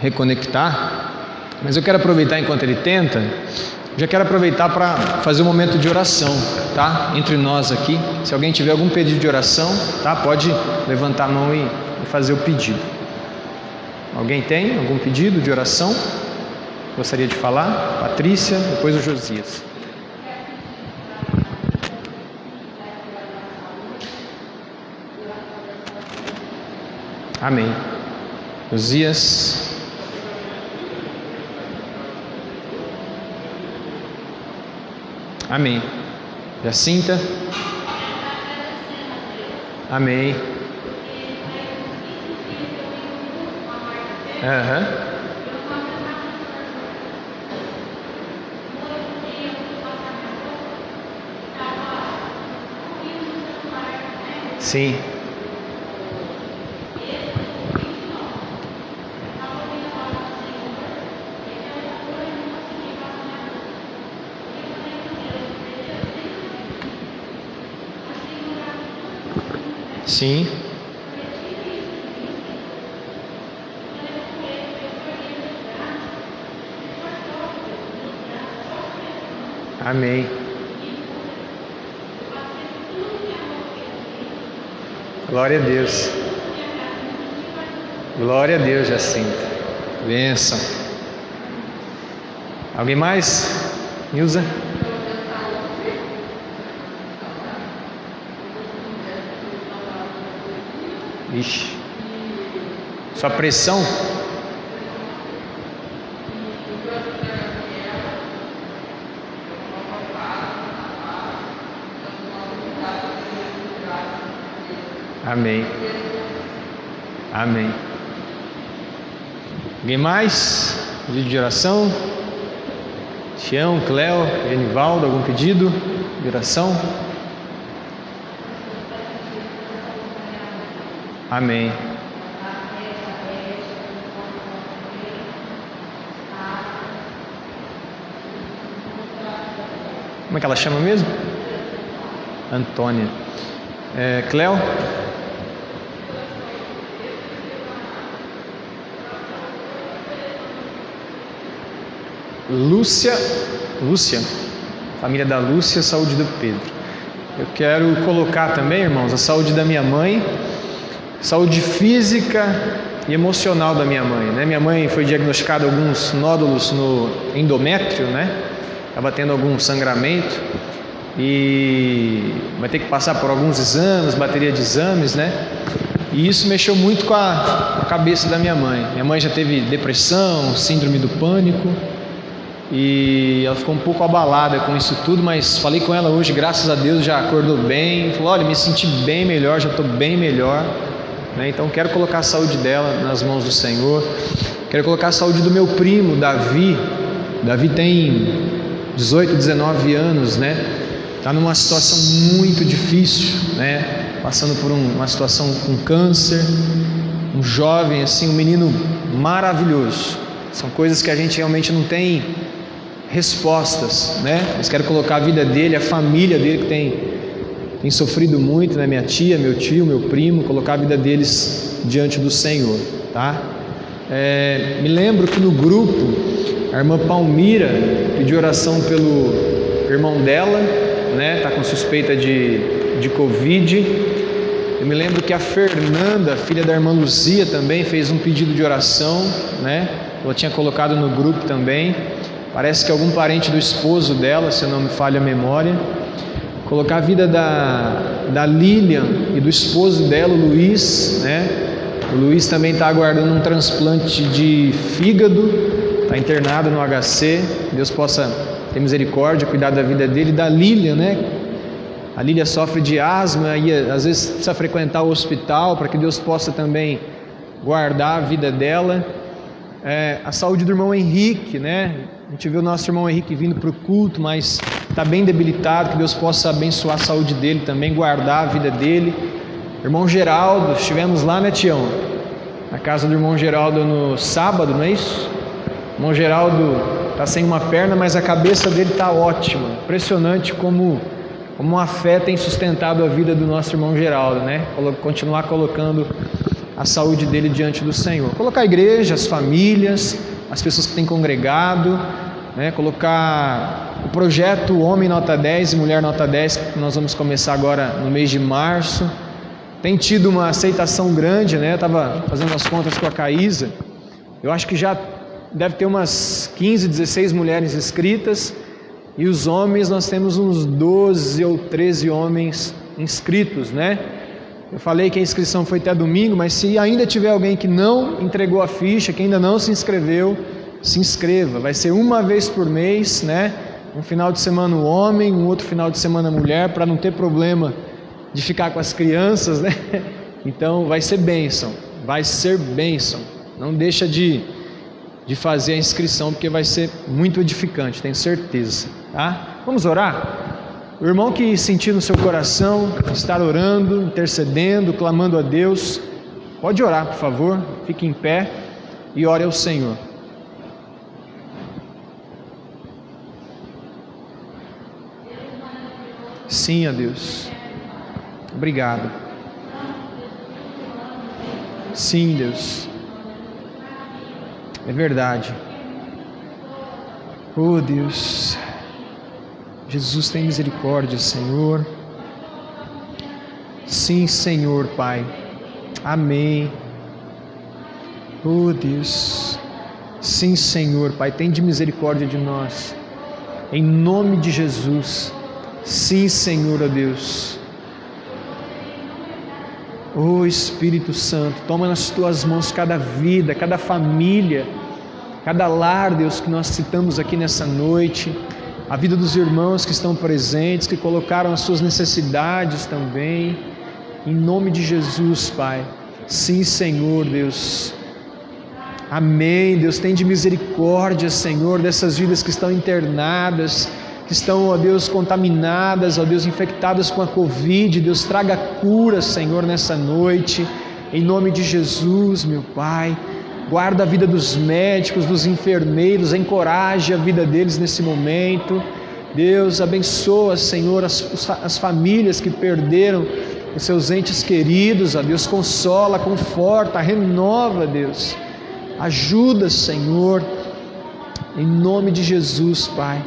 reconectar, mas eu quero aproveitar enquanto ele tenta, já quero aproveitar para fazer um momento de oração, tá? Entre nós aqui, se alguém tiver algum pedido de oração, tá? Pode levantar a mão e fazer o pedido. Alguém tem algum pedido de oração? Gostaria de falar? Patrícia, depois o Josias. Amém. Josias. Amém. Jacinta. Amém. Aham. Sim. Sim. Amém. Glória a Deus. Glória a Deus, Jacinta. Bênção. Alguém mais? Nilza? Ixi. Sua pressão? Amém. Amém. Alguém mais? Pedido de oração? Tião, Cléo, Enivaldo, algum pedido de oração? Amém. Como é que ela chama mesmo? Antônia. Cléo? Lúcia, família da Lúcia, saúde do Pedro. Eu quero colocar também, irmãos, a saúde da minha mãe, saúde física e emocional da minha mãe, né? Minha mãe foi diagnosticada alguns nódulos no endométrio, né? Estava tendo algum sangramento e vai ter que passar por alguns exames, bateria de exames, né? E isso mexeu muito com a cabeça da minha mãe. Minha mãe já teve depressão, síndrome do pânico, e ela ficou um pouco abalada com isso tudo, mas falei com ela hoje, graças a Deus já acordou bem, falou, olha, me senti bem melhor, já estou bem melhor, né? Então quero colocar a saúde dela nas mãos do Senhor. Quero colocar a saúde do meu primo Davi. Davi tem 18, 19 anos, né? Está numa situação muito difícil, né? Passando por uma situação com câncer, um jovem assim, um menino maravilhoso. São coisas que a gente realmente não tem respostas, né? Mas quero colocar a vida dele, a família dele que tem sofrido muito, né? Minha tia, meu tio, meu primo, colocar a vida deles diante do Senhor, tá? Me lembro que no grupo a irmã Palmira pediu oração pelo irmão dela, né? Tá com suspeita de Covid. Eu me lembro que a Fernanda, filha da irmã Luzia, também fez um pedido de oração, né? Ela tinha colocado no grupo também. Parece que algum parente do esposo dela, se não me falha a memória. Colocar a vida da Lilian e do esposo dela, o Luiz, né? O Luiz também está aguardando um transplante de fígado, está internado no HC. Deus possa ter misericórdia, cuidar da vida dele. Da Lilian, né? A Lília sofre de asma e às vezes precisa frequentar o hospital para que Deus possa também guardar a vida dela. A saúde do irmão Henrique, né? A gente viu o nosso irmão Henrique vindo para o culto, mas está bem debilitado, que Deus possa abençoar a saúde dele também, guardar a vida dele. Irmão Geraldo, estivemos lá, né, Tião? Na casa do irmão Geraldo no sábado, não é isso? O irmão Geraldo está sem uma perna, mas a cabeça dele está ótima. Impressionante como a fé tem sustentado a vida do nosso irmão Geraldo, né? Continuar colocando a saúde dele diante do Senhor. Colocar a igreja, as famílias, as pessoas que têm congregado, né? Colocar o projeto Homem Nota 10 e Mulher Nota 10, que nós vamos começar agora no mês de março. Tem tido uma aceitação grande, né? Eu estava fazendo as contas com a Caísa, eu acho que já deve ter umas 15, 16 mulheres inscritas, e os homens nós temos uns 12 ou 13 homens inscritos, né? Eu falei que a inscrição foi até domingo, mas se ainda tiver alguém que não entregou a ficha, que ainda não se inscreveu, se inscreva. Vai ser uma vez por mês, né? Um final de semana o homem, um outro final de semana a mulher, para não ter problema de ficar com as crianças, né? Então vai ser bênção, vai ser bênção. Não deixa de fazer a inscrição, porque vai ser muito edificante, tenho certeza, tá? Vamos orar? O irmão que sentir no seu coração estar orando, intercedendo, clamando a Deus, pode orar, por favor, fique em pé e ore ao Senhor. Sim, a Deus. Obrigado. Sim, Deus. É verdade. Oh, Deus. Jesus, tem misericórdia, Senhor. Sim, Senhor, Pai. Amém. Oh, Deus. Sim, Senhor, Pai, tem de misericórdia de nós. Em nome de Jesus. Sim, Senhor, ó Deus. Oh, Espírito Santo, toma nas tuas mãos cada vida, cada família, cada lar, Deus, que nós citamos aqui nessa noite, a vida dos irmãos que estão presentes, que colocaram as suas necessidades também, em nome de Jesus, Pai. Sim, Senhor, Deus. Amém, Deus, tem de misericórdia, Senhor, dessas vidas que estão internadas, que estão, ó Deus, contaminadas, ó Deus, infectadas com a Covid. Deus, traga cura, Senhor, nessa noite, em nome de Jesus, meu Pai. Guarda a vida dos médicos, dos enfermeiros, encoraje a vida deles nesse momento. Deus, abençoa, Senhor, as famílias que perderam os seus entes queridos, ó Deus, consola, conforta, renova, Deus. Ajuda, Senhor, em nome de Jesus, Pai.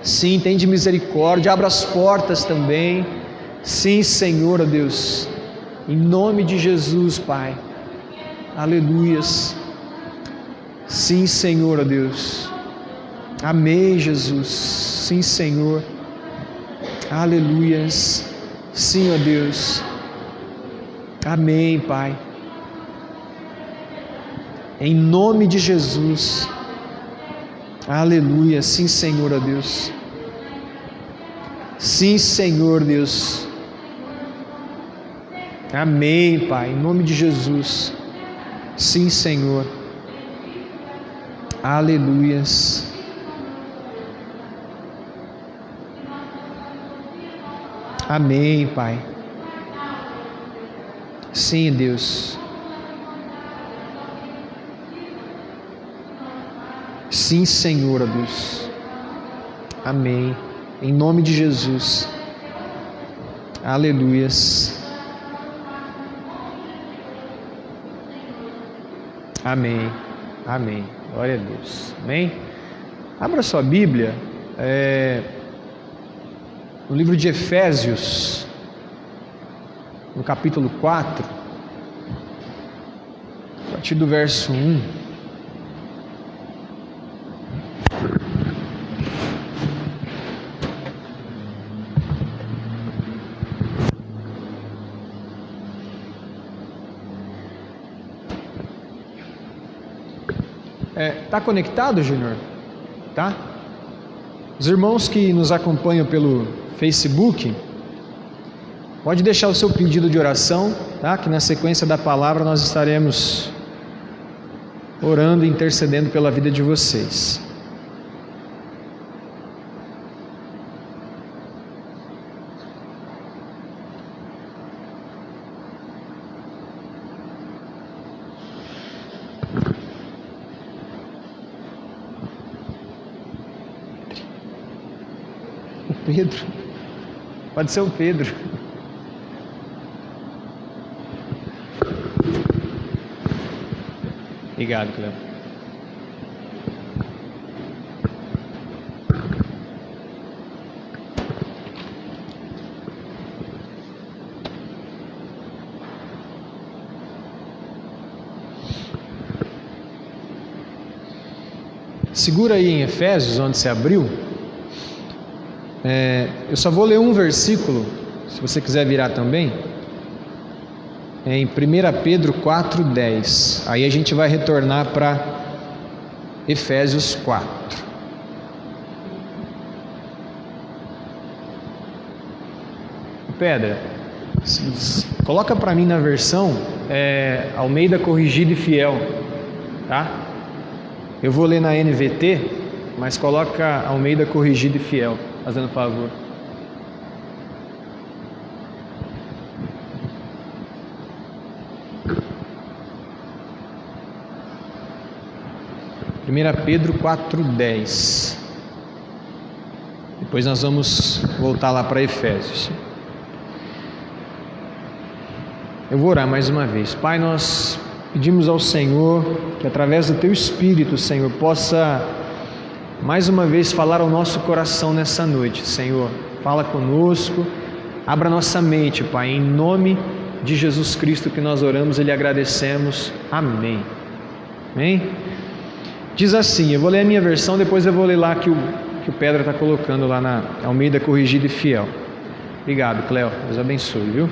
Sim, tem de misericórdia, abra as portas também. Sim, Senhor, ó Deus, em nome de Jesus, Pai. Aleluias. Sim, Senhor, ó Deus. Amém, Jesus. Sim, Senhor. Aleluias. Sim, ó Deus. Amém, Pai. Em nome de Jesus. Aleluia. Sim, Senhor, ó Deus. Sim, Senhor, Deus. Amém, Pai. Em nome de Jesus. Sim, Senhor. Aleluias. Amém, Pai. Sim, Deus. Sim, Senhor, ó Deus. Amém. Em nome de Jesus. Aleluias. Amém. Amém. Glória a Deus. Amém. Abra sua Bíblia no livro de Efésios, no capítulo 4, a partir do verso 1. Tá conectado, Júnior? Tá? Os irmãos que nos acompanham pelo Facebook, pode deixar o seu pedido de oração, tá? Que na sequência da palavra nós estaremos orando e intercedendo pela vida de vocês. Pedro, pode ser o Pedro. Obrigado, Cléo. Segura aí em Efésios, onde você abriu. Eu só vou ler um versículo, se você quiser virar também. Em 1 Pedro 4:10. Aí a gente vai retornar para Efésios 4. Pedra, coloca para mim na versão Almeida Corrigida e Fiel, tá? Eu vou ler na NVT, mas coloca Almeida Corrigida e Fiel, fazendo favor. Primeira Pedro 4:10. Depois nós vamos voltar lá para Efésios. Eu vou orar mais uma vez. Pai, nós pedimos ao Senhor que através do Teu Espírito, Senhor, possa mais uma vez falar ao nosso coração nessa noite, Senhor. Fala conosco, abra nossa mente, Pai, em nome de Jesus Cristo que nós oramos e lhe agradecemos. Amém. Amém? Diz assim, eu vou ler a minha versão, depois eu vou ler lá que o Pedro está colocando lá na Almeida Corrigida e Fiel. Obrigado, Cléo. Deus abençoe, viu?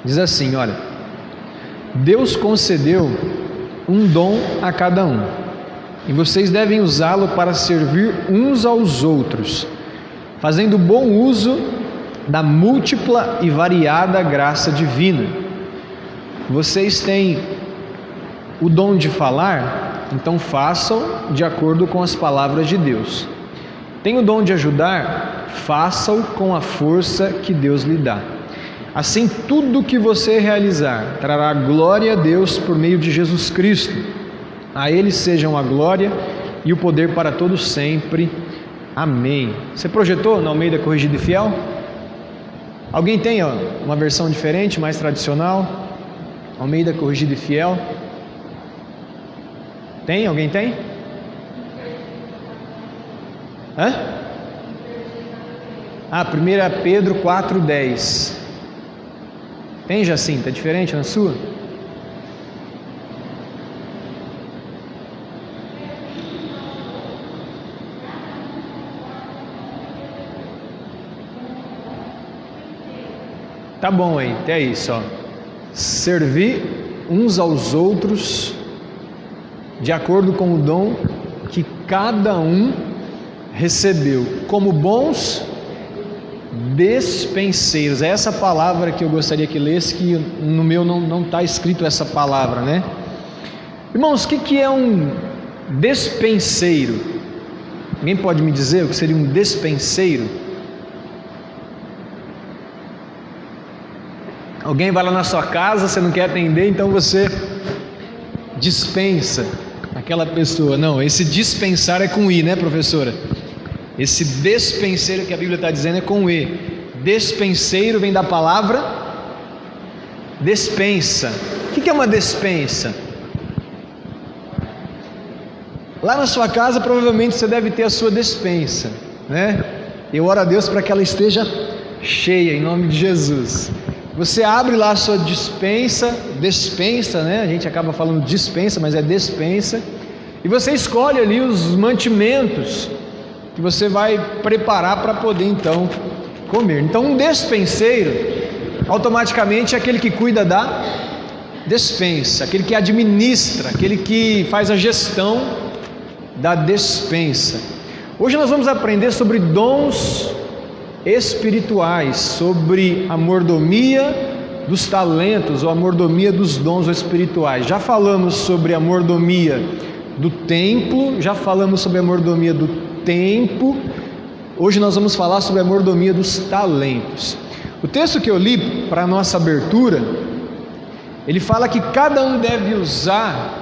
Diz assim, olha: Deus concedeu um dom a cada um, e vocês devem usá-lo para servir uns aos outros, fazendo bom uso da múltipla e variada graça divina. Vocês têm o dom de falar, então façam de acordo com as palavras de Deus. Tem o dom de ajudar, façam com a força que Deus lhe dá. Assim, tudo que você realizar trará glória a Deus por meio de Jesus Cristo. A Ele sejam a glória e o poder para todos sempre. Amém. Você projetou na Almeida Corrigida e Fiel? Alguém tem uma versão diferente, mais tradicional? Almeida Corrigida e Fiel? Tem? Alguém tem? Hã? 1 Pedro 4:10. Tem, Jacinta? É diferente na sua? Tá bom aí, até isso, ó. Servir uns aos outros de acordo com o dom que cada um recebeu, como bons despenseiros. É essa palavra que eu gostaria que lesse, que no meu não está escrito essa palavra, né? Irmãos, o que é um despenseiro? Alguém pode me dizer o que seria um despenseiro? Alguém vai lá na sua casa, você não quer atender, então você dispensa aquela pessoa. Não, esse dispensar é com I, né, professora? Esse despenseiro que a Bíblia está dizendo é com E. Despenseiro vem da palavra despensa. O que é uma despensa? Lá na sua casa provavelmente você deve ter a sua despensa, né? Eu oro a Deus para que ela esteja cheia, em nome de Jesus. Você abre lá a sua despensa, né? A gente acaba falando dispensa, mas é despensa. E você escolhe ali os mantimentos que você vai preparar para poder então comer. Então um despenseiro automaticamente é aquele que cuida da despensa, aquele que administra, aquele que faz a gestão da despensa. Hoje nós vamos aprender sobre dons espirituais, sobre a mordomia dos talentos ou a mordomia dos dons espirituais. Já falamos sobre a mordomia do templo, já falamos sobre a mordomia do tempo. Hoje nós vamos falar sobre a mordomia dos talentos. O texto que eu li para a nossa abertura, ele fala que cada um deve usar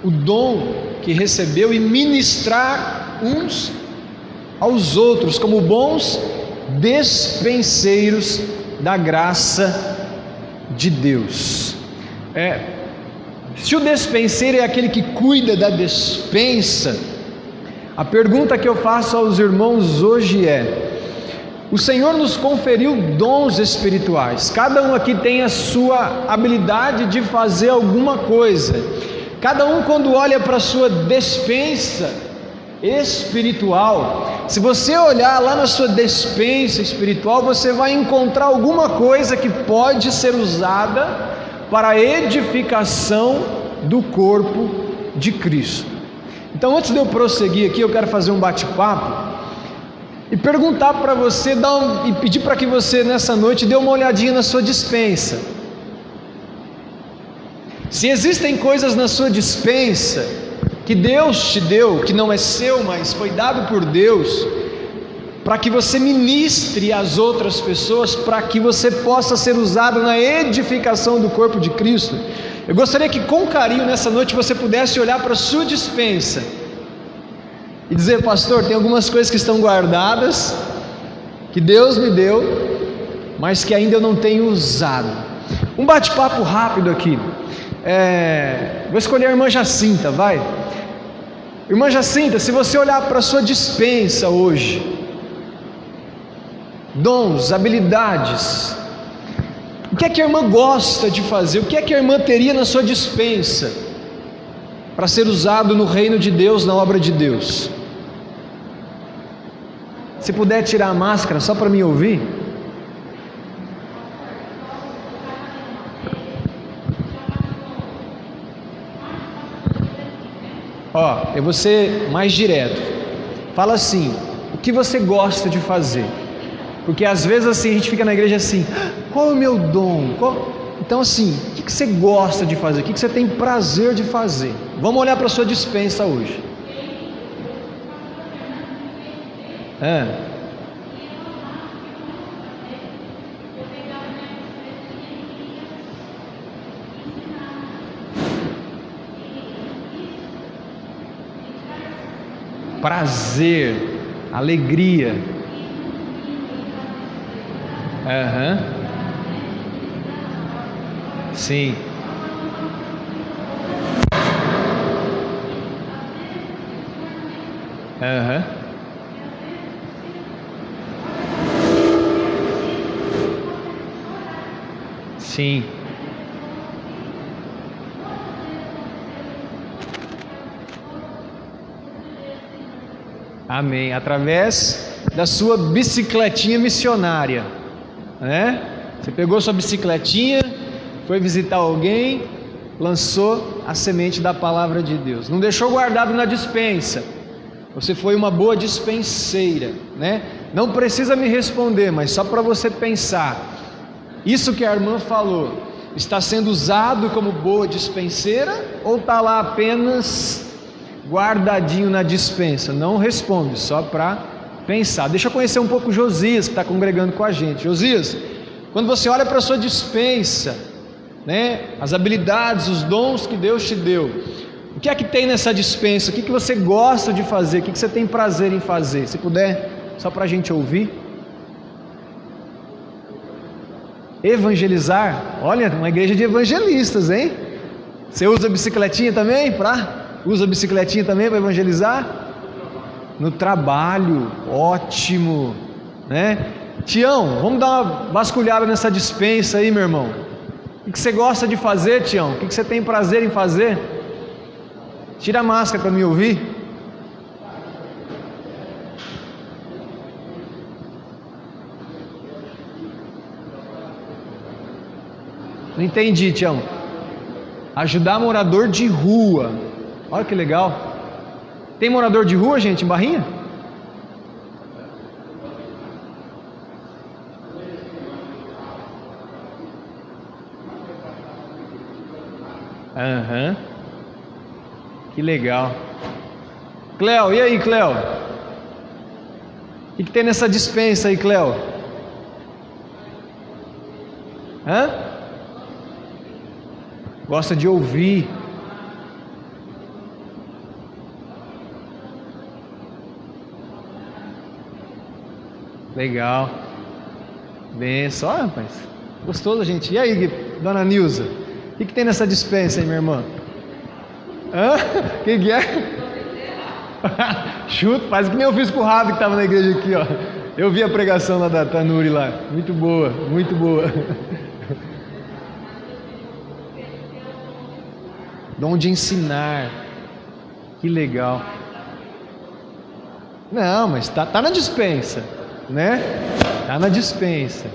o dom que recebeu e ministrar uns aos outros como bons despenseiros da graça de Deus. Se o despenseiro é aquele que cuida da despensa, a pergunta que eu faço aos irmãos hoje o Senhor nos conferiu dons espirituais, cada um aqui tem a sua habilidade de fazer alguma coisa, cada um quando olha para a sua despensa espiritual, se você olhar lá na sua despensa espiritual, você vai encontrar alguma coisa que pode ser usada para a edificação do corpo de Cristo. Então, antes de eu prosseguir aqui, eu quero fazer um bate-papo e perguntar para você, e pedir para que você nessa noite dê uma olhadinha na sua despensa. Se existem coisas na sua despensa que Deus te deu, que não é seu, mas foi dado por Deus, para que você ministre às outras pessoas, para que você possa ser usado na edificação do corpo de Cristo, eu gostaria que com carinho nessa noite você pudesse olhar para a sua despensa e dizer: pastor, tem algumas coisas que estão guardadas, que Deus me deu, mas que ainda eu não tenho usado. Um bate-papo rápido aqui. Vou escolher a irmã Jacinta, vai. Irmã Jacinta, se você olhar para a sua despensa hoje, dons, habilidades, o que é que a irmã gosta de fazer? O que é que a irmã teria na sua despensa para ser usado no reino de Deus, na obra de Deus? Se puder tirar a máscara só para me ouvir. Eu vou ser mais direto. Fala assim: o que você gosta de fazer? Porque às vezes assim a gente fica na igreja assim: qual é o meu dom? Então assim, o que você gosta de fazer? O que você tem prazer de fazer? Vamos olhar para a sua despensa hoje. Prazer, alegria. Sim. Sim. Amém. Através da sua bicicletinha missionária, né? Você pegou sua bicicletinha, foi visitar alguém, lançou a semente da palavra de Deus. Não deixou guardado na despensa. Você foi uma boa despenseira, né? Não precisa me responder, mas só para você pensar. Isso que a irmã falou, está sendo usado como boa despenseira ou está lá apenas guardadinho na despensa? Não responde, só para pensar. Deixa eu conhecer um pouco o Josias, que está congregando com a gente. Josias, quando você olha para a sua despensa, né, as habilidades, os dons que Deus te deu, o que é que tem nessa despensa? O que você gosta de fazer? O que você tem prazer em fazer? Se puder, só para a gente ouvir. Evangelizar, olha, uma igreja de evangelistas, hein? Você usa bicicletinha também usa bicicletinha também para evangelizar? No trabalho, ótimo, né? Tião, vamos dar uma vasculhada nessa despensa aí, meu irmão. O que você gosta de fazer, Tião? O que você tem prazer em fazer? Tira a máscara para me ouvir. Não entendi, Tião. Ajudar morador de rua. Olha que legal. Tem morador de rua, gente, em Barrinha? Que legal. Cléo, e aí, Cléo? O que tem nessa despensa aí, Cléo? Gosta de ouvir. Legal. Benção, ó, rapaz. Gostoso, gente. E aí, dona Nilza? O que tem nessa dispensa aí, minha irmã? Hã? O que é? Chuto, faz que nem eu fiz com o Rabi que estava na igreja aqui, ó. Eu vi a pregação lá da Tanuri lá. Muito boa, muito boa. Dom de ensinar. Que legal. Não, mas tá na dispensa, né? Tá na dispensa.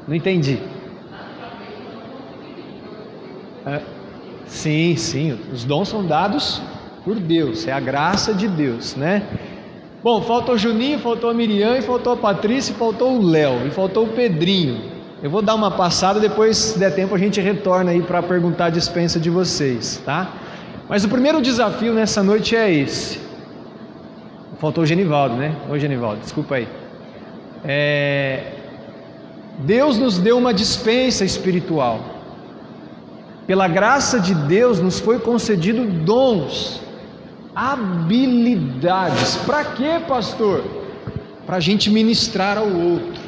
Não entendi. Sim, os dons são dados por Deus, é a graça de Deus, né? Bom, faltou o Juninho, faltou a Miriam, e faltou a Patrícia, e faltou o Léo, e faltou o Pedrinho. Eu vou dar uma passada, depois, se der tempo, a gente retorna aí para perguntar a dispensa de vocês, tá? Mas o primeiro desafio nessa noite é esse. Faltou o Genivaldo, né? Oi, Genivaldo, desculpa aí. Deus nos deu uma dispensa espiritual. Pela graça de Deus nos foi concedido dons, habilidades. Para quê, pastor? Para a gente ministrar ao outro,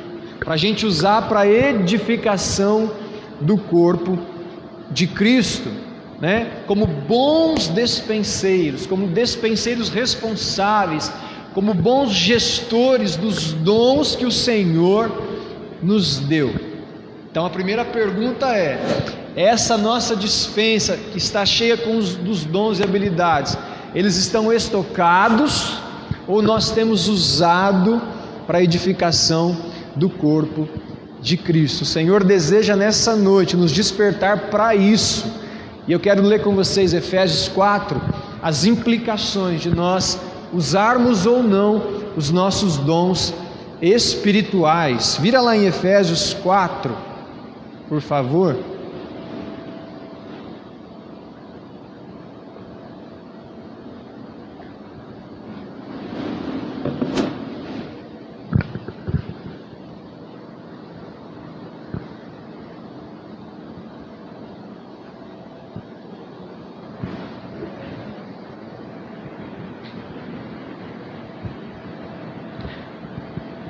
para a gente usar para edificação do corpo de Cristo, né? Como bons despenseiros, como despenseiros responsáveis, como bons gestores dos dons que o Senhor nos deu. Então a primeira pergunta é: essa nossa dispensa que está cheia dos dons e habilidades, eles estão estocados ou nós temos usado para a edificação do corpo de Cristo? O Senhor deseja nessa noite nos despertar para isso, e eu quero ler com vocês Efésios 4, as implicações de nós usarmos ou não os nossos dons espirituais. Vira lá em Efésios 4, por favor.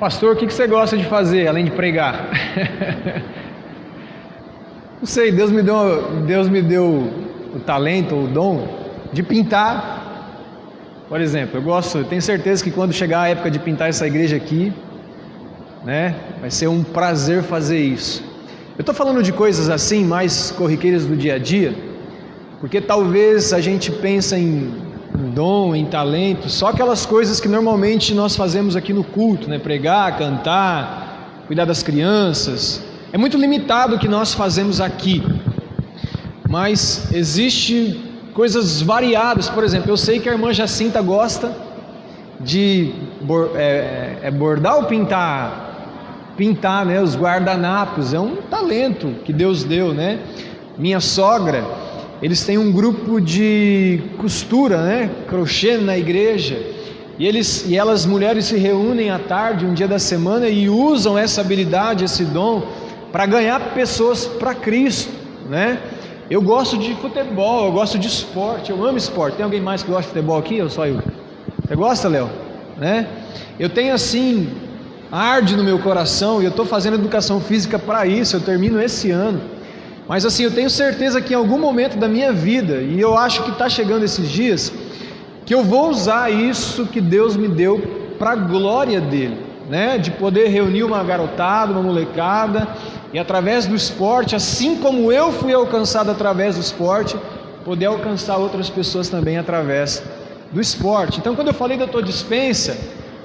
Pastor, o que você gosta de fazer além de pregar? Não sei, Deus me deu o talento, o dom de pintar. Por exemplo, eu tenho certeza que quando chegar a época de pintar essa igreja aqui, né, vai ser um prazer fazer isso. Eu estou falando de coisas assim, mais corriqueiras do dia a dia, porque talvez a gente pense em dom, em talento, só aquelas coisas que normalmente nós fazemos aqui no culto, né? Pregar, cantar, cuidar das crianças. É muito limitado o que nós fazemos aqui, mas existe coisas variadas. Por exemplo, eu sei que a irmã Jacinta gosta de bordar ou pintar, né? Os guardanapos, é um talento que Deus deu, né? Minha sogra, eles têm um grupo de costura, né? Crochê na igreja, e elas mulheres se reúnem à tarde, um dia da semana, e usam essa habilidade, esse dom, para ganhar pessoas para Cristo, né? Eu gosto de futebol, eu gosto de esporte, eu amo esporte. Tem alguém mais que gosta de futebol aqui ou só eu? Você gosta, Léo? Né? Eu tenho assim, arde no meu coração, e eu estou fazendo educação física para isso, eu termino esse ano. Mas assim, eu tenho certeza que em algum momento da minha vida, e eu acho que está chegando esses dias, que eu vou usar isso que Deus me deu para a glória dele, né? De poder reunir uma garotada, uma molecada, e através do esporte, assim como eu fui alcançado através do esporte, poder alcançar outras pessoas também através do esporte. Então, quando eu falei da tua dispensa,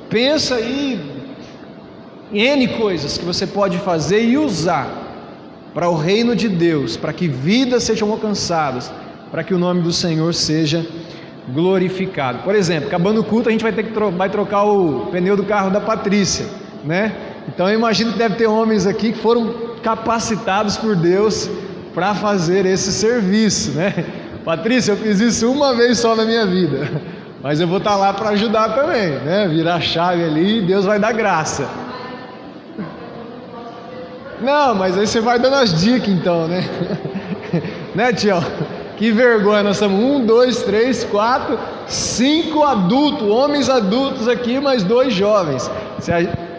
pensa aí em N coisas que você pode fazer e usar para o reino de Deus, para que vidas sejam alcançadas, para que o nome do Senhor seja glorificado. Por exemplo, acabando o culto, a gente vai trocar o pneu do carro da Patrícia, né? Então eu imagino que deve ter homens aqui que foram capacitados por Deus para fazer esse serviço, né? Patrícia, eu fiz isso uma vez só na minha vida, mas eu vou estar lá para ajudar também, né? Virar a chave ali e Deus vai dar graça. Não, mas aí você vai dando as dicas então, né? Né, Tião? Que vergonha, nós somos 1, 2, 3, 4, 5 adultos, homens adultos aqui, mais 2 jovens.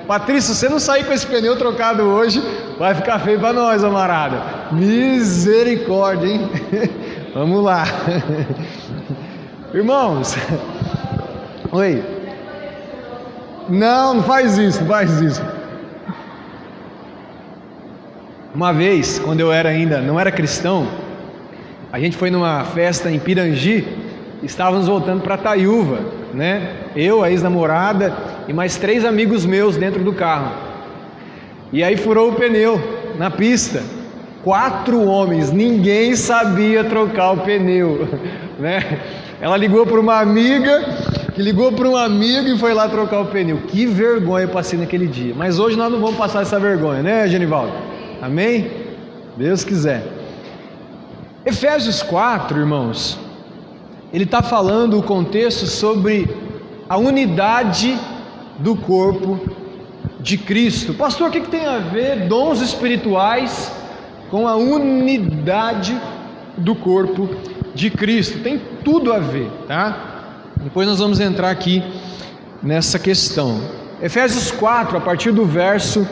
Patrícia, se você não sair com esse pneu trocado hoje, vai ficar feio para nós, amarada. Misericórdia, hein? Vamos lá. Irmãos, oi. Não faz isso, não faz isso. Uma vez, quando eu não era cristão, a gente foi numa festa em Pirangi, estávamos voltando para Taiúva, né? Eu, a ex-namorada e mais 3 amigos meus dentro do carro. E aí furou o pneu na pista. 4 homens, ninguém sabia trocar o pneu, né? Ela ligou para uma amiga, que ligou para um amigo e foi lá trocar o pneu. Que vergonha eu passei naquele dia. Mas hoje nós não vamos passar essa vergonha, né, Genivaldo? Amém? Deus quiser. Efésios 4, irmãos, ele está falando o contexto sobre a unidade do corpo de Cristo. Pastor, o que tem a ver dons espirituais com a unidade do corpo de Cristo? Tem tudo a ver, tá? Depois nós vamos entrar aqui nessa questão. Efésios 4, a partir do verso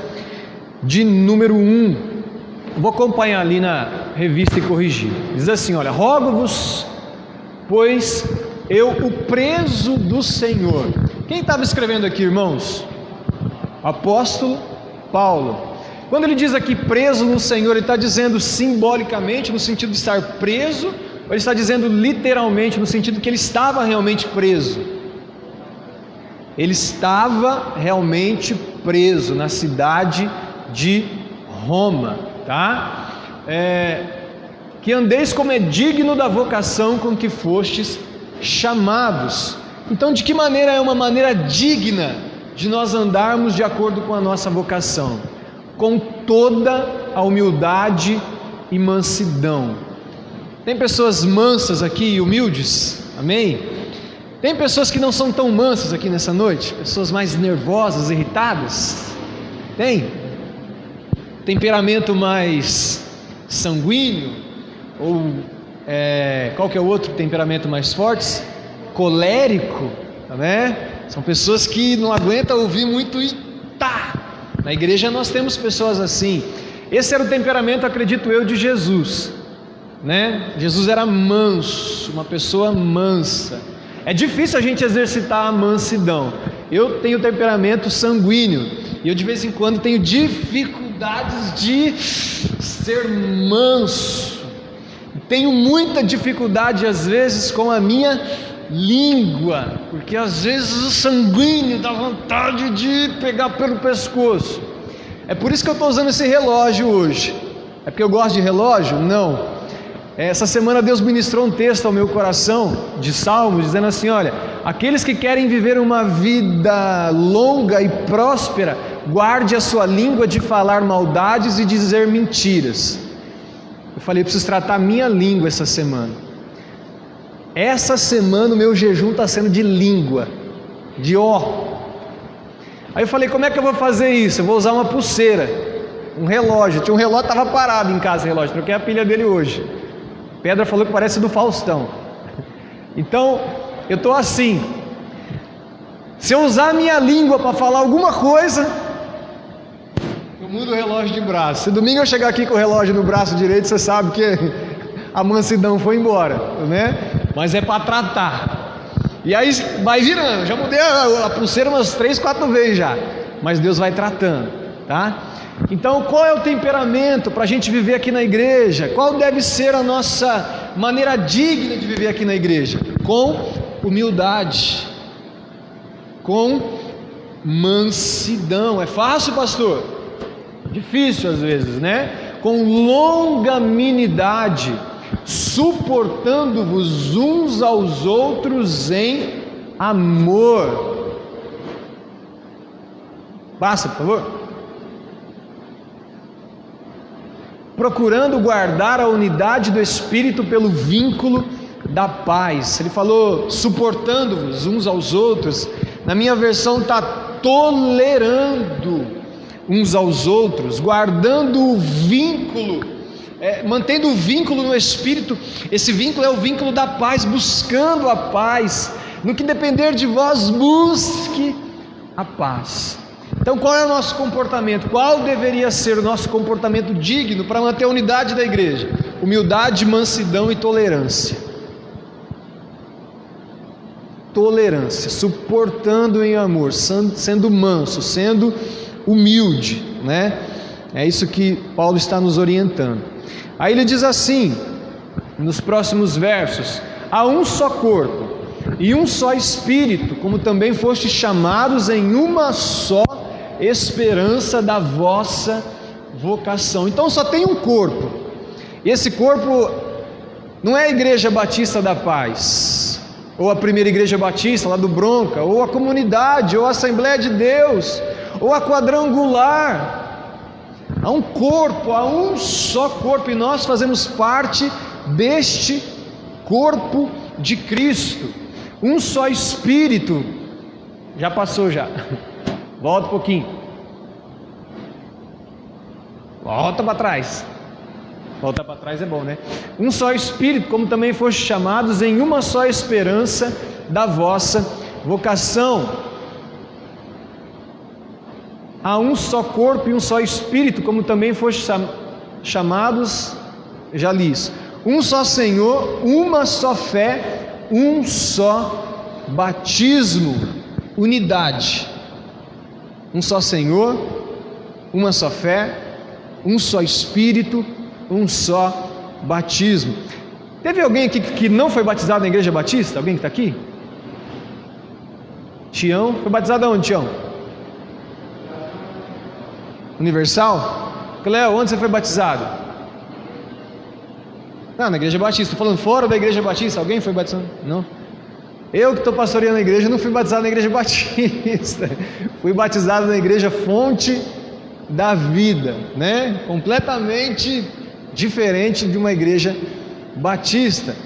de número 1. Vou acompanhar ali na revista e corrigir. Diz assim, olha: rogo-vos, pois eu, o preso do Senhor. Quem estava escrevendo aqui, irmãos? O apóstolo Paulo. Quando ele diz aqui preso no Senhor, ele está dizendo simbolicamente no sentido de estar preso, ou ele está dizendo literalmente no sentido que ele estava realmente preso? Ele estava realmente preso na cidade de Roma, tá? Que andeis como é digno da vocação com que fostes chamados. Então, de que maneira é uma maneira digna de nós andarmos de acordo com a nossa vocação? Com toda a humildade e mansidão. Tem pessoas mansas aqui e humildes? Amém? Tem pessoas que não são tão mansas aqui nessa noite? Pessoas mais nervosas, irritadas? Tem? Temperamento mais sanguíneo? Ou qual que é o outro temperamento mais forte? Colérico, né? São pessoas que não aguentam ouvir muito e tá. Na igreja nós temos pessoas assim. Esse era o temperamento, acredito eu, de Jesus, né? Jesus era manso, uma pessoa mansa. É difícil a gente exercitar a mansidão. Eu tenho temperamento sanguíneo e eu de vez em quando tenho dificuldades de ser manso. Tenho muita dificuldade às vezes com a minha língua, porque às vezes o sanguíneo dá vontade de pegar pelo pescoço. É por isso que eu estou usando esse relógio hoje. É porque eu gosto de relógio? Não. Essa semana Deus ministrou um texto ao meu coração de Salmos, dizendo assim: olha, aqueles que querem viver uma vida longa e próspera, guarde a sua língua de falar maldades e dizer mentiras. Eu falei, eu preciso tratar a minha língua essa semana. Essa semana o meu jejum está sendo de língua, de ó. Aí eu falei, como é que eu vou fazer isso? Eu vou usar uma pulseira, um relógio. Tinha um relógio, estava parado em casa o relógio, troquei a pilha dele hoje. Pedra falou que parece do Faustão. Então, eu estou assim. Se eu usar a minha língua para falar alguma coisa, eu mudo o relógio de braço. Se domingo eu chegar aqui com o relógio no braço direito, você sabe que a mansidão foi embora, né? Mas é para tratar. E aí vai virando. Já mudei a pulseira umas 3, 4 vezes já. Mas Deus vai tratando, tá? Então, qual é o temperamento para a gente viver aqui na igreja? Qual deve ser a nossa maneira digna de viver aqui na igreja? Com humildade, com mansidão. É fácil, pastor? Difícil às vezes, né? Com longanimidade, suportando-vos uns aos outros em amor. Passa, por favor. Procurando guardar a unidade do Espírito pelo vínculo da paz. Ele falou suportando-vos uns aos outros. Na minha versão está tolerando uns aos outros, guardando o vínculo mantendo o vínculo no Espírito. Esse vínculo é o vínculo da paz, buscando a paz. No que depender de vós, busque a paz. Então, qual é o nosso comportamento? Qual deveria ser o nosso comportamento digno para manter a unidade da igreja? Humildade, mansidão e tolerância. Tolerância, suportando em amor, sendo manso, sendo humilde, né? É isso que Paulo está nos orientando. Aí ele diz assim, nos próximos versos: há um só corpo e um só Espírito, como também fostes chamados em uma só esperança da vossa vocação. Então só tem um corpo, e esse corpo não é a Igreja Batista da Paz, ou a primeira Igreja Batista lá do Bronca, ou a comunidade, ou a Assembleia de Deus, ou a quadrangular. Há um corpo, há um só corpo, e nós fazemos parte deste corpo de Cristo. Um só Espírito. Já passou já. Volta um pouquinho. Volta para trás. Voltar para trás é bom, né? Um só Espírito, como também fostes chamados em uma só esperança da vossa vocação. Há um só corpo e um só Espírito, como também fostes chamados, já li isso. Um só Senhor, uma só fé, um só batismo, unidade. Um só Senhor, uma só fé, um só Espírito, um só batismo. Teve alguém aqui que não foi batizado na Igreja Batista? Alguém que está aqui? Tião, foi batizado aonde, Tião? Universal? Cleo, onde você foi batizado? Não, na Igreja Batista. Estou falando fora da Igreja Batista. Alguém foi batizado? Não. Eu que estou pastoreando a igreja, não fui batizado na Igreja Batista. Fui batizado na Igreja Fonte da Vida, né? Completamente diferente de uma Igreja Batista.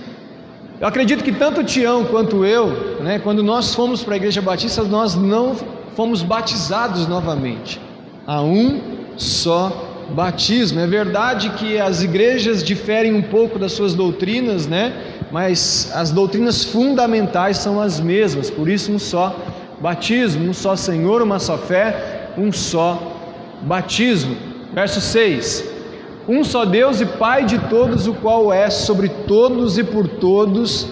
Eu acredito que tanto o Tião quanto eu, né, quando nós fomos para a Igreja Batista, nós não fomos batizados novamente. Há um só batismo. É verdade que as igrejas diferem um pouco das suas doutrinas, né? Mas as doutrinas fundamentais são as mesmas. Por isso, um só batismo, um só Senhor, uma só fé, um só batismo. Verso 6: um só Deus e Pai de todos, o qual é sobre todos e por todos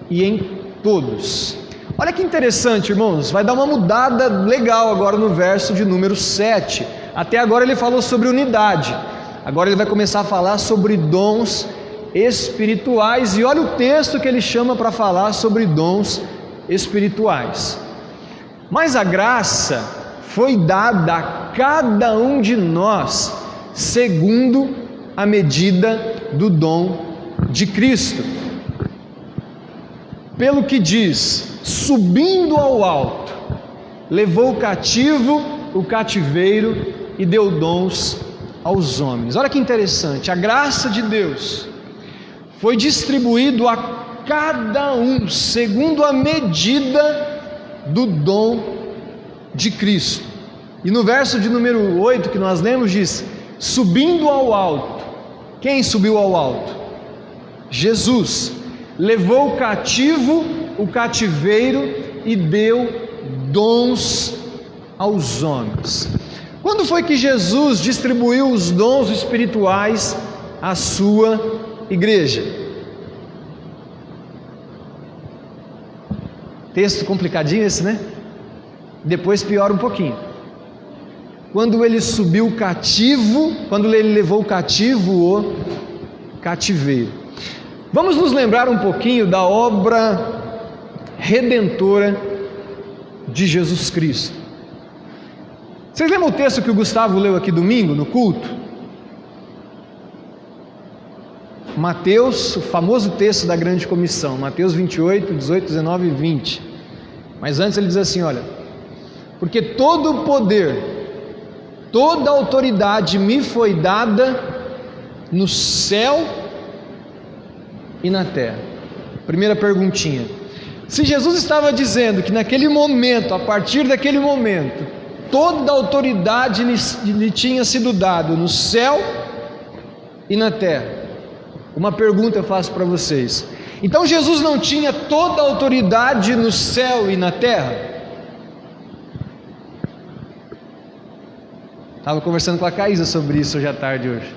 e em todos. Olha que interessante, irmãos, vai dar uma mudada legal agora no verso de número 7. Até agora ele falou sobre unidade, agora ele vai começar a falar sobre dons espirituais, e olha o texto que ele chama para falar sobre dons espirituais. Mas a graça foi dada a cada um de nós, segundo a medida do dom de Cristo. Pelo que diz: subindo ao alto, levou cativo o cativeiro e deu dons aos homens. Olha que interessante, a graça de Deus foi distribuído a cada um segundo a medida do dom de Cristo. E no verso de número 8 que nós lemos diz: subindo ao alto. Quem subiu ao alto? Jesus. Levou cativo o cativeiro e deu dons aos homens. Quando foi que Jesus distribuiu os dons espirituais à sua igreja? Texto complicadinho esse, né? Depois piora um pouquinho. Quando ele subiu cativo, quando ele levou cativo o cativeiro. Vamos nos lembrar um pouquinho da obra redentora de Jesus Cristo. Vocês lembram o texto que o Gustavo leu aqui domingo no culto? Mateus, o famoso texto da grande comissão, Mateus 28, 18, 19 e 20. Mas antes ele diz assim, olha: porque todo o poder, toda a autoridade me foi dada no céu e na terra. Primeira perguntinha: se Jesus estava dizendo que naquele momento, a partir daquele momento, toda a autoridade lhe tinha sido dada no céu e na terra. Uma pergunta eu faço para vocês: então Jesus não tinha toda a autoridade no céu e na terra? Estava conversando com a Caísa sobre isso hoje à tarde hoje.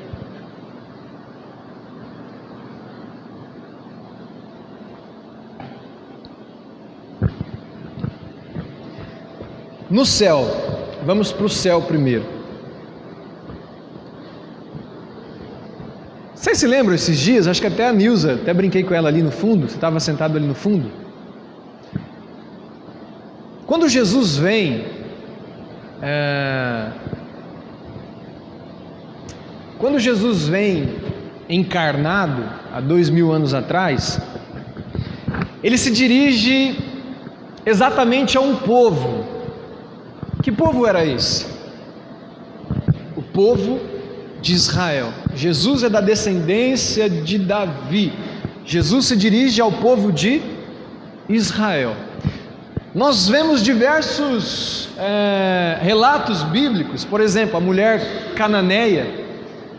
No céu, vamos para o céu primeiro. Vocês se lembram esses dias? Acho que até a Nilza, até brinquei com ela ali no fundo. Você estava sentado ali no fundo. Quando Jesus vem, quando Jesus vem encarnado há 2000 anos atrás, ele se dirige exatamente a um povo. Que povo era esse? O povo de Israel. Jesus é da descendência de Davi. Jesus se dirige ao povo de Israel. Nós vemos diversos relatos bíblicos. Por exemplo, a mulher cananeia.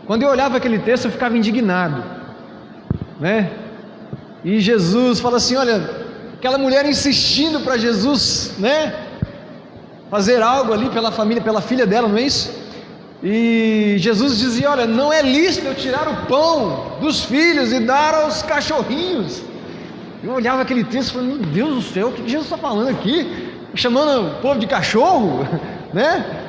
Quando eu olhava aquele texto eu ficava indignado, né? E Jesus fala assim: olha, aquela mulher insistindo para Jesus, né, fazer algo ali pela família, pela filha dela, não é isso? E Jesus dizia: olha, não é lícito eu tirar o pão dos filhos e dar aos cachorrinhos. Eu olhava aquele texto e falava: meu Deus do céu, o que Jesus está falando aqui? Chamando o povo de cachorro, né?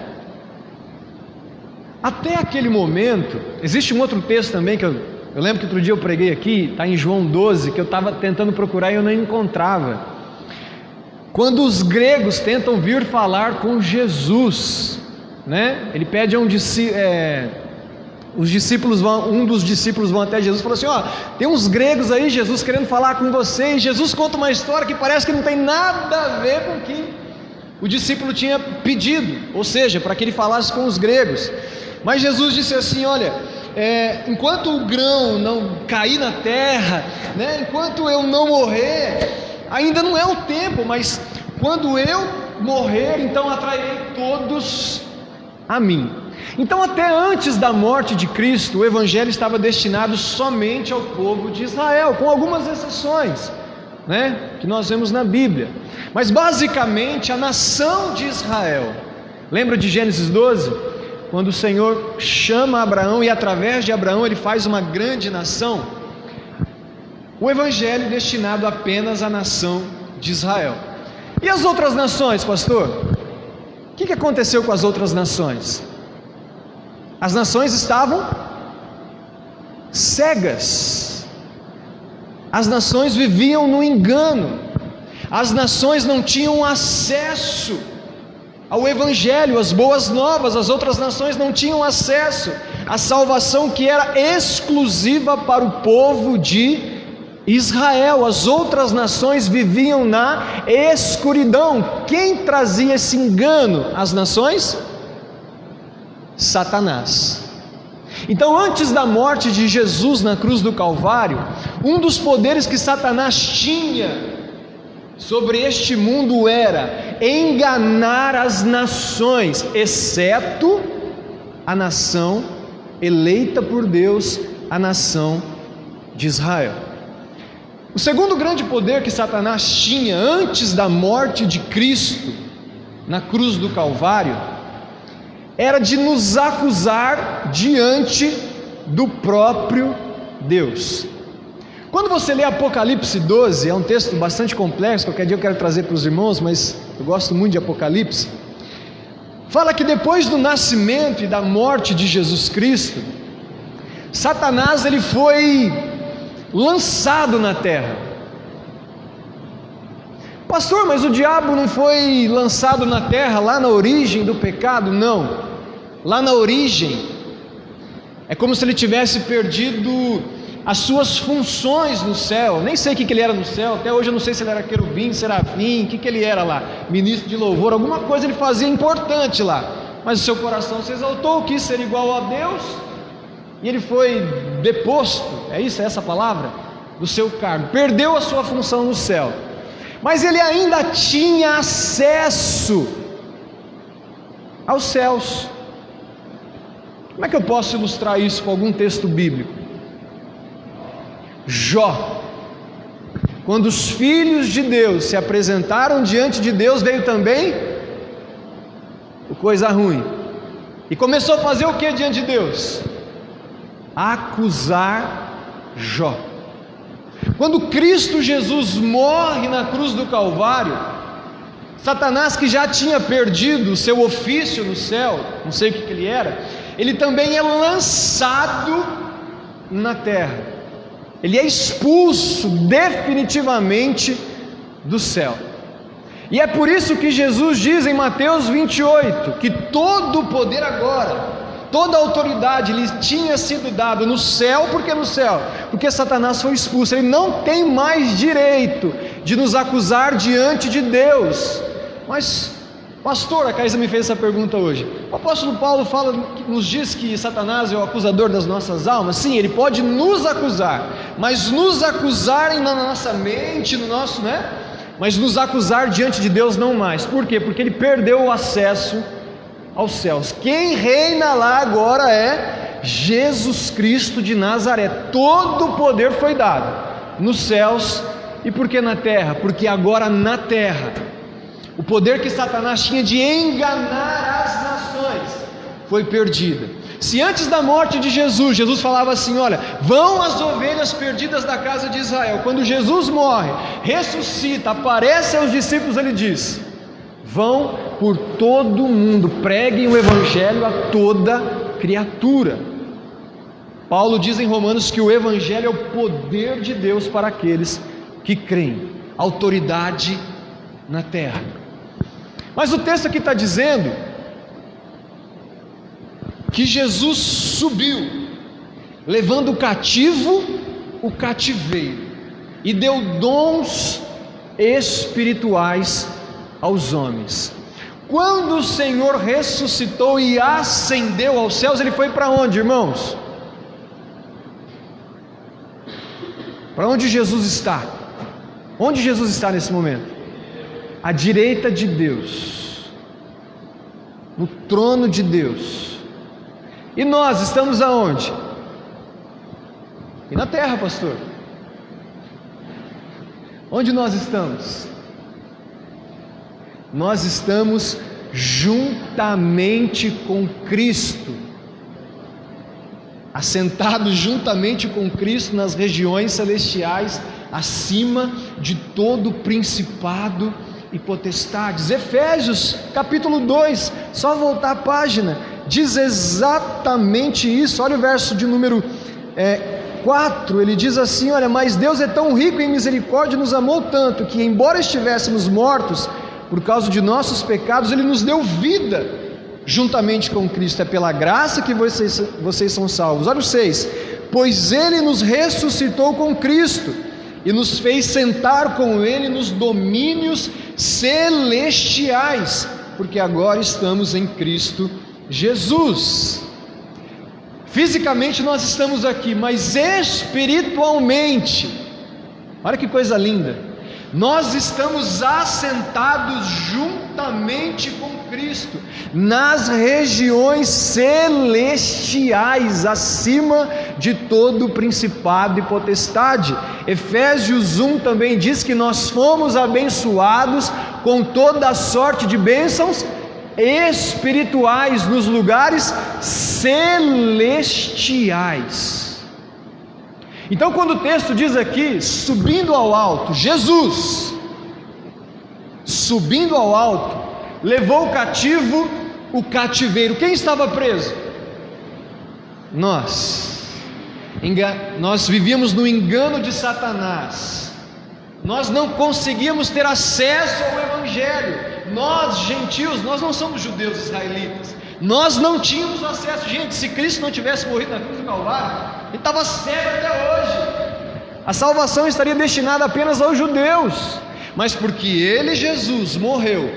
Até aquele momento, existe um outro texto também que eu lembro que outro dia eu preguei aqui, está em João 12, que eu estava tentando procurar e eu não encontrava. Quando os gregos tentam vir falar com Jesus, né? Ele pede a os discípulos um dos discípulos vão até Jesus e fala assim: ó, tem uns gregos aí, Jesus, querendo falar com vocês. Jesus conta uma história que parece que não tem nada a ver com o que o discípulo tinha pedido, ou seja, para que ele falasse com os gregos. Mas Jesus disse assim: olha, enquanto o grão não cair na terra, né, enquanto eu não morrer, ainda não é o tempo, mas quando eu morrer, então atrairei todos a mim. Então, até antes da morte de Cristo, o Evangelho estava destinado somente ao povo de Israel, com algumas exceções, né, que nós vemos na Bíblia. Mas basicamente a nação de Israel. Lembra de Gênesis 12? Quando o Senhor chama Abraão e através de Abraão ele faz uma grande nação. O Evangelho é destinado apenas à nação de Israel. E as outras nações, pastor? O que aconteceu com as outras nações? As nações estavam cegas. As nações viviam no engano. As nações não tinham acesso ao Evangelho, às boas novas. As outras nações não tinham acesso à salvação que era exclusiva para o povo de Israel. As outras nações viviam na escuridão. Quem trazia esse engano às nações? Satanás. Então, antes da morte de Jesus na cruz do Calvário, um dos poderes que Satanás tinha sobre este mundo era enganar as nações, exceto a nação eleita por Deus, a nação de Israel. O segundo grande poder que Satanás tinha antes da morte de Cristo na cruz do Calvário era de nos acusar diante do próprio Deus. Quando você lê Apocalipse 12, é um texto bastante complexo, qualquer dia eu quero trazer para os irmãos, mas eu gosto muito de Apocalipse. Fala que depois do nascimento e da morte de Jesus Cristo, Satanás ele foi lançado na terra. Pastor, mas o diabo não foi lançado na terra lá na origem do pecado? Não. Lá na origem é como se ele tivesse perdido as suas funções no céu. Nem sei o que ele era no céu, até hoje eu não sei se ele era querubim, serafim, o que ele era lá, ministro de louvor, alguma coisa ele fazia importante lá, mas o seu coração se exaltou, quis ser igual a Deus, e ele foi deposto, é isso, é essa palavra, do seu cargo, perdeu a sua função no céu, mas ele ainda tinha acesso aos céus. Como é que eu posso ilustrar isso com algum texto bíblico? Jó. Quando os filhos de Deus se apresentaram diante de Deus, veio também coisa ruim. E começou a fazer o que diante de Deus? Acusar Jó. Quando Cristo Jesus morre na cruz do Calvário, Satanás, que já tinha perdido o seu ofício no céu, não sei o que ele era, ele também é lançado na terra. Ele é expulso definitivamente do céu. E é por isso que Jesus diz em Mateus 28, que todo o poder agora, toda a autoridade lhe tinha sido dado no céu. Por que no céu? Porque Satanás foi expulso. Ele não tem mais direito de nos acusar diante de Deus. Mas, pastor, a Caísa me fez essa pergunta hoje. O apóstolo Paulo nos diz que Satanás é o acusador das nossas almas. Sim, ele pode nos acusar, mas nos acusarem na nossa mente, no nosso, mas nos acusar diante de Deus não mais. Por quê? Porque ele perdeu o acesso aos céus. Quem reina lá agora é Jesus Cristo de Nazaré. Todo o poder foi dado nos céus. E por que na terra? Porque agora na terra, o poder que Satanás tinha de enganar as nações foi perdido. Se antes da morte de Jesus falava assim: olha, vão as ovelhas perdidas da casa de Israel. Quando Jesus morre, ressuscita, aparece aos discípulos, ele diz: vão por todo o mundo, preguem o evangelho a toda criatura. Paulo diz em Romanos que o evangelho é o poder de Deus para aqueles que creem, autoridade na terra. Mas o texto aqui está dizendo que Jesus subiu, levando cativo o cativeiro, e deu dons espirituais aos homens. Quando o Senhor ressuscitou e ascendeu aos céus, ele foi para onde, irmãos? Para onde Jesus está? Onde Jesus está nesse momento? À direita de Deus, no trono de Deus. E nós estamos aonde? E na terra, pastor. Onde nós estamos? Nós estamos juntamente com Cristo, assentados juntamente com Cristo nas regiões celestiais, acima de todo principado e potestades. Efésios capítulo 2, só voltar a página, diz exatamente isso. Olha o verso de número 4, ele diz assim: olha, mas Deus é tão rico em misericórdia e nos amou tanto, que embora estivéssemos mortos por causa de nossos pecados, ele nos deu vida juntamente com Cristo. É pela graça que vocês são salvos. Olha o 6, pois ele nos ressuscitou com Cristo e nos fez sentar com ele nos domínios celestiais, porque agora estamos em Cristo Jesus. Fisicamente nós estamos aqui, mas espiritualmente, olha que coisa linda, nós estamos assentados juntamente com Cristo nas regiões celestiais, acima de todo principado e potestade. Efésios 1 também diz que nós fomos abençoados com toda a sorte de bênçãos espirituais nos lugares celestiais. Então, quando o texto diz aqui, subindo ao alto, Jesus, subindo ao alto, levou cativo o cativeiro. Quem estava preso? Nós vivíamos no engano de Satanás, nós não conseguíamos ter acesso ao Evangelho. Nós, gentios, nós não somos judeus israelitas, nós não tínhamos acesso. Gente, se Cristo não tivesse morrido na cruz do Calvário, ele estava cego até hoje. A salvação estaria destinada apenas aos judeus, mas porque ele, Jesus, morreu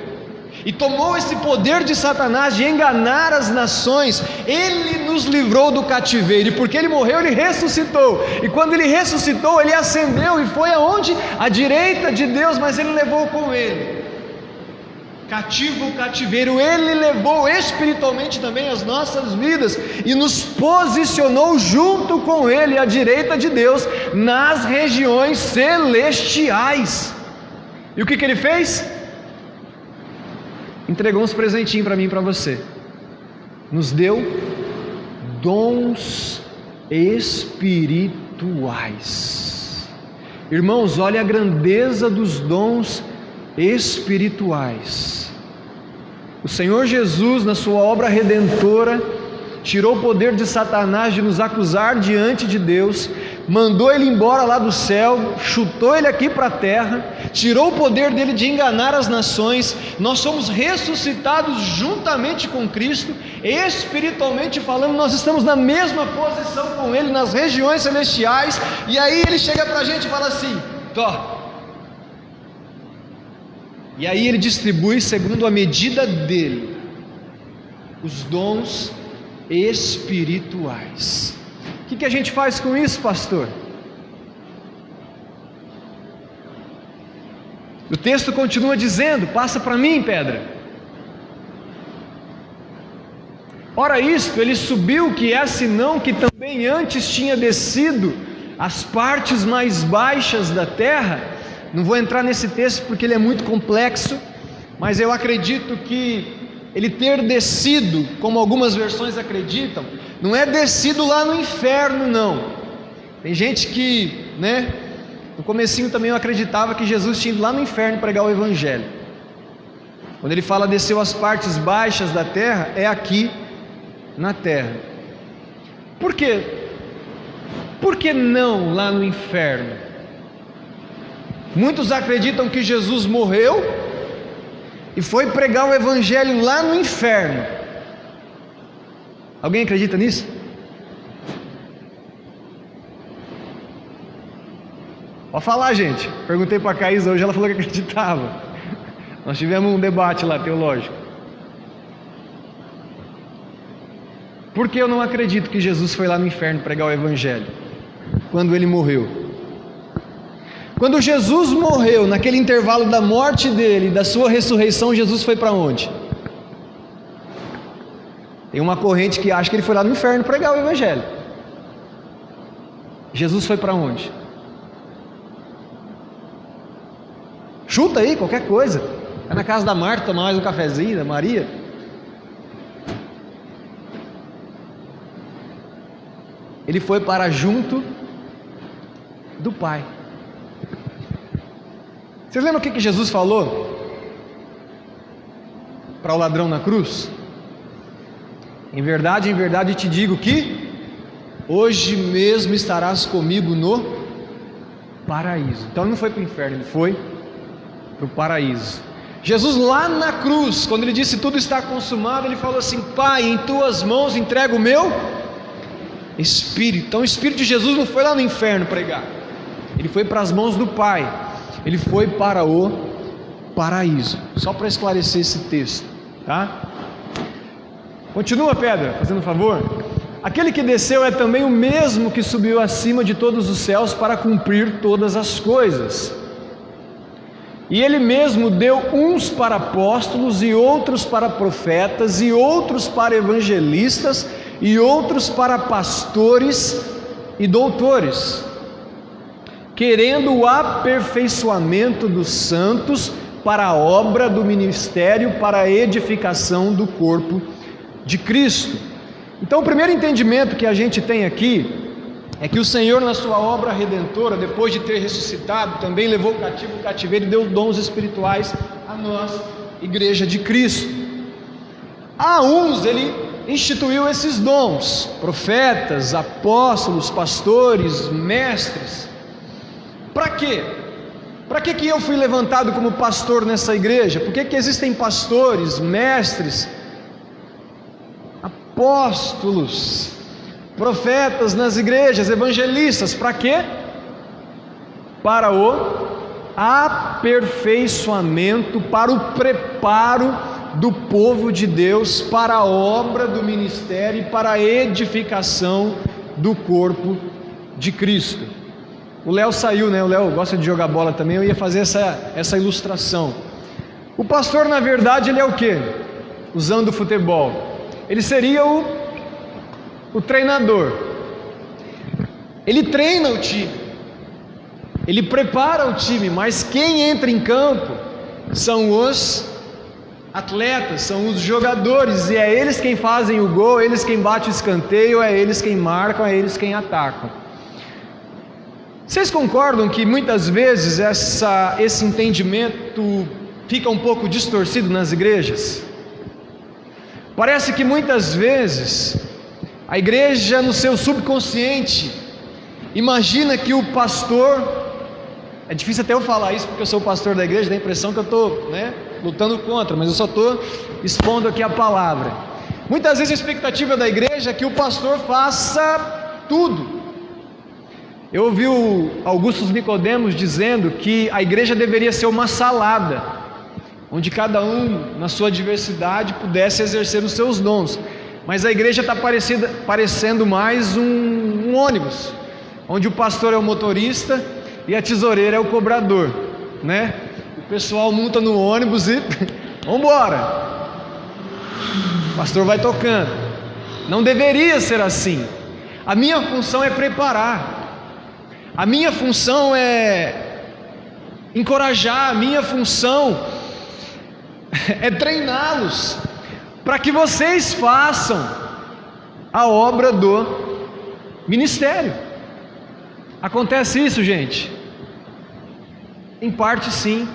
e tomou esse poder de Satanás de enganar as nações, ele nos livrou do cativeiro. E porque ele morreu, ele ressuscitou, e quando ele ressuscitou, ele ascendeu e foi aonde? À direita de Deus. Mas ele levou com ele cativo o cativeiro, Ele levou espiritualmente também as nossas vidas e nos posicionou junto com Ele, à direita de Deus, nas regiões celestiais. E o que Ele fez? Entregou uns presentinhos para mim e para você. Nos deu dons espirituais. Irmãos, olhe a grandeza dos dons espirituais. O Senhor Jesus, na sua obra redentora, tirou o poder de Satanás de nos acusar diante de Deus, mandou ele embora lá do céu, chutou ele aqui para a terra, tirou o poder dele de enganar as nações. Nós somos ressuscitados juntamente com Cristo, espiritualmente falando, nós estamos na mesma posição com Ele, nas regiões celestiais, e aí Ele chega para a gente e fala assim: tó. E aí Ele distribui segundo a medida dele os dons espirituais. O que a gente faz com isso, pastor? O texto continua dizendo, passa para mim, Pedra. Ora isto, ele subiu, que é senão que também antes tinha descido as partes mais baixas da terra. Não vou entrar nesse texto porque ele é muito complexo, mas eu acredito que ele ter descido, como algumas versões acreditam, não é descido lá no inferno, não. Tem gente que, no comecinho também eu acreditava que Jesus tinha ido lá no inferno pregar o Evangelho. Quando ele fala desceu as partes baixas da terra, é aqui na terra. Por quê? Por que não lá no inferno? Muitos acreditam que Jesus morreu e foi pregar o Evangelho lá no inferno. Alguém acredita nisso? Pode falar, gente. Perguntei para a Caísa hoje, ela falou que acreditava. Nós tivemos um debate lá teológico. Por que eu não acredito que Jesus foi lá no inferno pregar o Evangelho quando ele morreu? Quando Jesus morreu, naquele intervalo da morte dele e da sua ressurreição, Jesus foi para onde? Tem uma corrente que acha que ele foi lá no inferno pregar o Evangelho. Jesus foi para onde? Chuta aí, qualquer coisa. Vai na casa da Marta tomar mais um cafezinho, da Maria. Ele foi para junto do Pai. Vocês lembram o que Jesus falou para o ladrão na cruz? Em verdade te digo que hoje mesmo estarás comigo no paraíso. Então ele não foi para o inferno, ele foi para o paraíso. Jesus lá na cruz, quando ele disse tudo está consumado, ele falou assim: Pai, em tuas mãos entrego o meu Espírito. Então o Espírito de Jesus não foi lá no inferno pregar, ele foi para as mãos do Pai, ele foi para o paraíso. Só para esclarecer esse texto, tá? Continua, Pedra, fazendo um favor. Aquele que desceu é também o mesmo que subiu acima de todos os céus para cumprir todas as coisas. E ele mesmo deu uns para apóstolos, e outros para profetas, e outros para evangelistas, e outros para pastores e doutores, querendo o aperfeiçoamento dos santos para a obra do ministério, para a edificação do corpo de Cristo. Então o primeiro entendimento que a gente tem aqui é que o Senhor, na sua obra redentora, depois de ter ressuscitado, também levou cativo o cativeiro e deu dons espirituais a nós, igreja de Cristo. A uns ele instituiu esses dons: profetas, apóstolos, pastores, mestres. Para quê? Para que eu fui levantado como pastor nessa igreja? Por que existem pastores, mestres, apóstolos, profetas nas igrejas, evangelistas? Para quê? Para o aperfeiçoamento, para o preparo do povo de Deus para a obra do ministério e para a edificação do corpo de Cristo. O Léo saiu, né? O Léo gosta de jogar bola também. Eu ia fazer essa ilustração. O pastor, na verdade, ele é o quê? Usando o futebol, ele seria o treinador. Ele treina o time, ele prepara o time, mas quem entra em campo são os atletas, são os jogadores, e é eles quem fazem o gol, é eles quem bate o escanteio, é eles quem marcam, é eles quem atacam. Vocês concordam que muitas vezes esse entendimento fica um pouco distorcido nas igrejas? Parece que muitas vezes a igreja, no seu subconsciente, imagina que o pastor, é difícil até eu falar isso porque eu sou o pastor da igreja, dá a impressão que eu estou lutando contra, mas eu só estou expondo aqui a palavra. Muitas vezes a expectativa da igreja é que o pastor faça tudo. Eu ouvi o Augusto Nicodemos dizendo que a igreja deveria ser uma salada, onde cada um, na sua diversidade, pudesse exercer os seus dons. Mas a igreja está parecendo mais um ônibus, onde o pastor é o motorista e a tesoureira é o cobrador, né? O pessoal monta no ônibus e vamos embora. O pastor vai tocando. Não deveria ser assim. A minha função é preparar. A minha função é encorajar. A minha função é treiná-los para que vocês façam a obra do ministério. Acontece isso, gente? Em parte sim,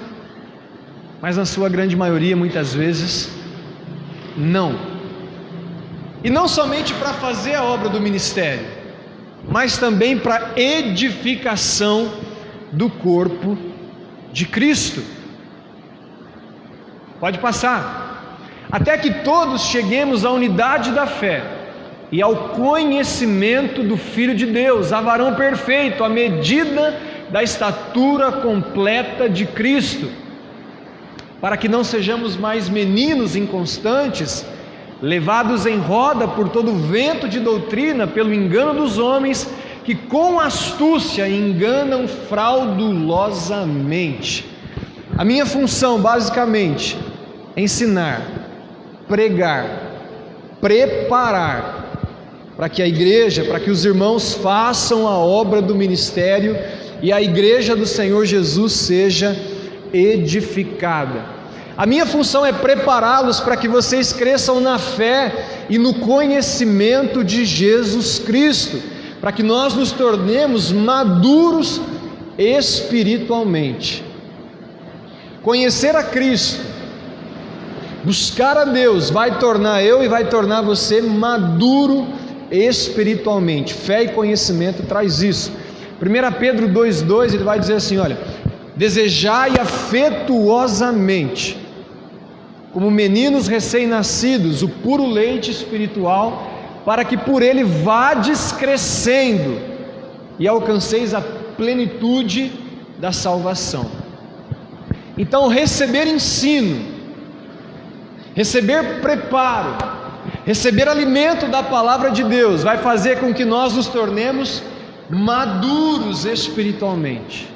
mas na sua grande maioria, muitas vezes, não. E não somente para fazer a obra do ministério, mas também para edificação do corpo de Cristo. Pode passar. Até que todos cheguemos à unidade da fé e ao conhecimento do Filho de Deus, a varão perfeito, à medida da estatura completa de Cristo, para que não sejamos mais meninos inconstantes, levados em roda por todo o vento de doutrina, pelo engano dos homens, que com astúcia enganam fraudulosamente. A minha função, basicamente, é ensinar, pregar, preparar, para que a igreja, para que os irmãos façam a obra do ministério e a igreja do Senhor Jesus seja edificada. A minha função é prepará-los para que vocês cresçam na fé e no conhecimento de Jesus Cristo, para que nós nos tornemos maduros espiritualmente. Conhecer a Cristo, buscar a Deus, vai tornar eu e vai tornar você maduro espiritualmente. Fé e conhecimento traz isso. 1 Pedro 2,2, ele vai dizer assim, olha: desejai afetuosamente, como meninos recém-nascidos, o puro leite espiritual, para que por ele vades crescendo e alcanceis a plenitude da salvação. Então, receber ensino, receber preparo, receber alimento da palavra de Deus, vai fazer com que nós nos tornemos maduros espiritualmente,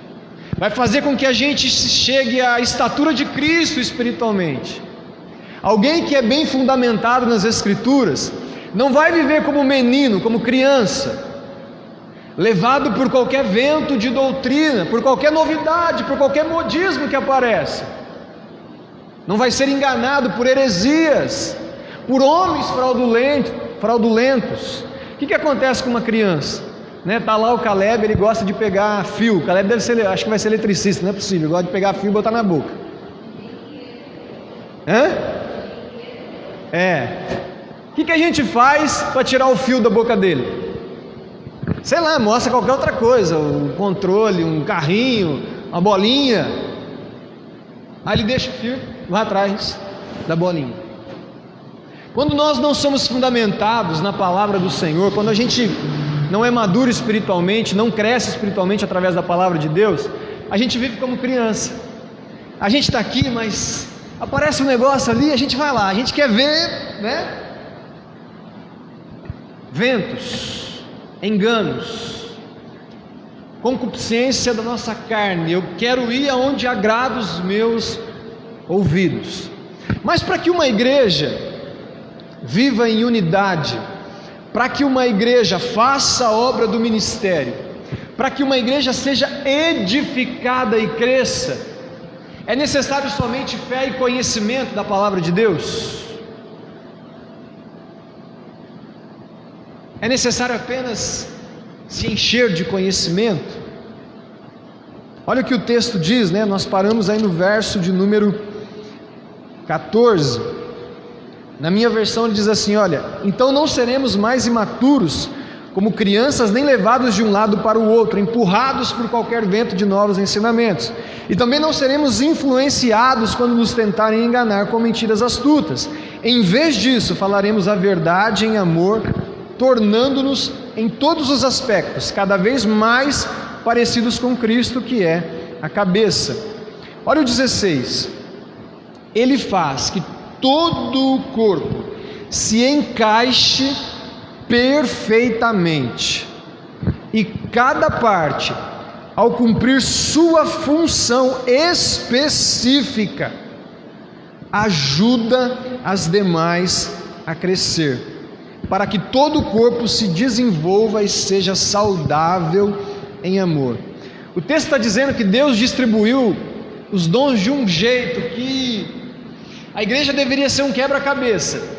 vai fazer com que a gente chegue à estatura de Cristo espiritualmente. Alguém que é bem fundamentado nas Escrituras não vai viver como menino, como criança, levado por qualquer vento de doutrina, por qualquer novidade, por qualquer modismo que aparece. Não vai ser enganado por heresias, por homens fraudulentos. O que acontece com uma criança? Tá lá o Caleb, ele gosta de pegar fio. O Caleb deve ser, acho que vai ser eletricista, não é possível. Ele gosta de pegar fio e botar na boca. O que a gente faz para tirar o fio da boca dele? Sei lá, mostra qualquer outra coisa, um controle, um carrinho, uma bolinha. Aí ele deixa o fio lá atrás da bolinha. Quando nós não somos fundamentados na palavra do Senhor, quando a gente não é maduro espiritualmente, não cresce espiritualmente através da palavra de Deus, a gente vive como criança. A gente está aqui, mas aparece um negócio ali, a gente vai lá, a gente quer ver, ventos, enganos, concupiscência da nossa carne. Eu quero ir aonde agrada os meus ouvidos. Mas para que uma igreja viva em unidade, para que uma igreja faça a obra do ministério, para que uma igreja seja edificada e cresça, é necessário somente fé e conhecimento da palavra de Deus? É necessário apenas se encher de conhecimento? Olha o que o texto diz, né? Nós paramos aí no verso de número 14. Na minha versão ele diz assim: olha, então não seremos mais imaturos como crianças, nem levados de um lado para o outro, empurrados por qualquer vento de novos ensinamentos, e também não seremos influenciados quando nos tentarem enganar com mentiras astutas. Em vez disso, falaremos a verdade em amor, tornando-nos em todos os aspectos cada vez mais parecidos com Cristo, que é a cabeça. Olha o 16: ele faz que todo o corpo se encaixe perfeitamente, e cada parte, ao cumprir sua função específica, ajuda as demais a crescer, para que todo o corpo se desenvolva e seja saudável em amor. O texto está dizendo que Deus distribuiu os dons de um jeito que a igreja deveria ser um quebra-cabeça,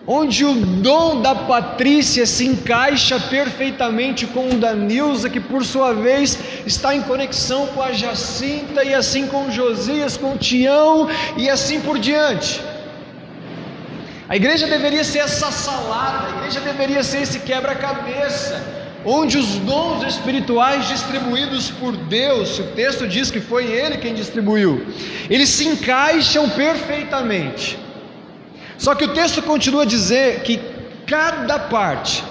onde o dom da Patrícia se encaixa perfeitamente com o da Nilza, que por sua vez está em conexão com a Jacinta, e assim com o Josias, com o Tião, e assim por diante. A igreja deveria ser essa salada, a igreja deveria ser esse quebra-cabeça, onde os dons espirituais distribuídos por Deus, o texto diz que foi Ele quem distribuiu, eles se encaixam perfeitamente. Só que o texto continua a dizer que cada parte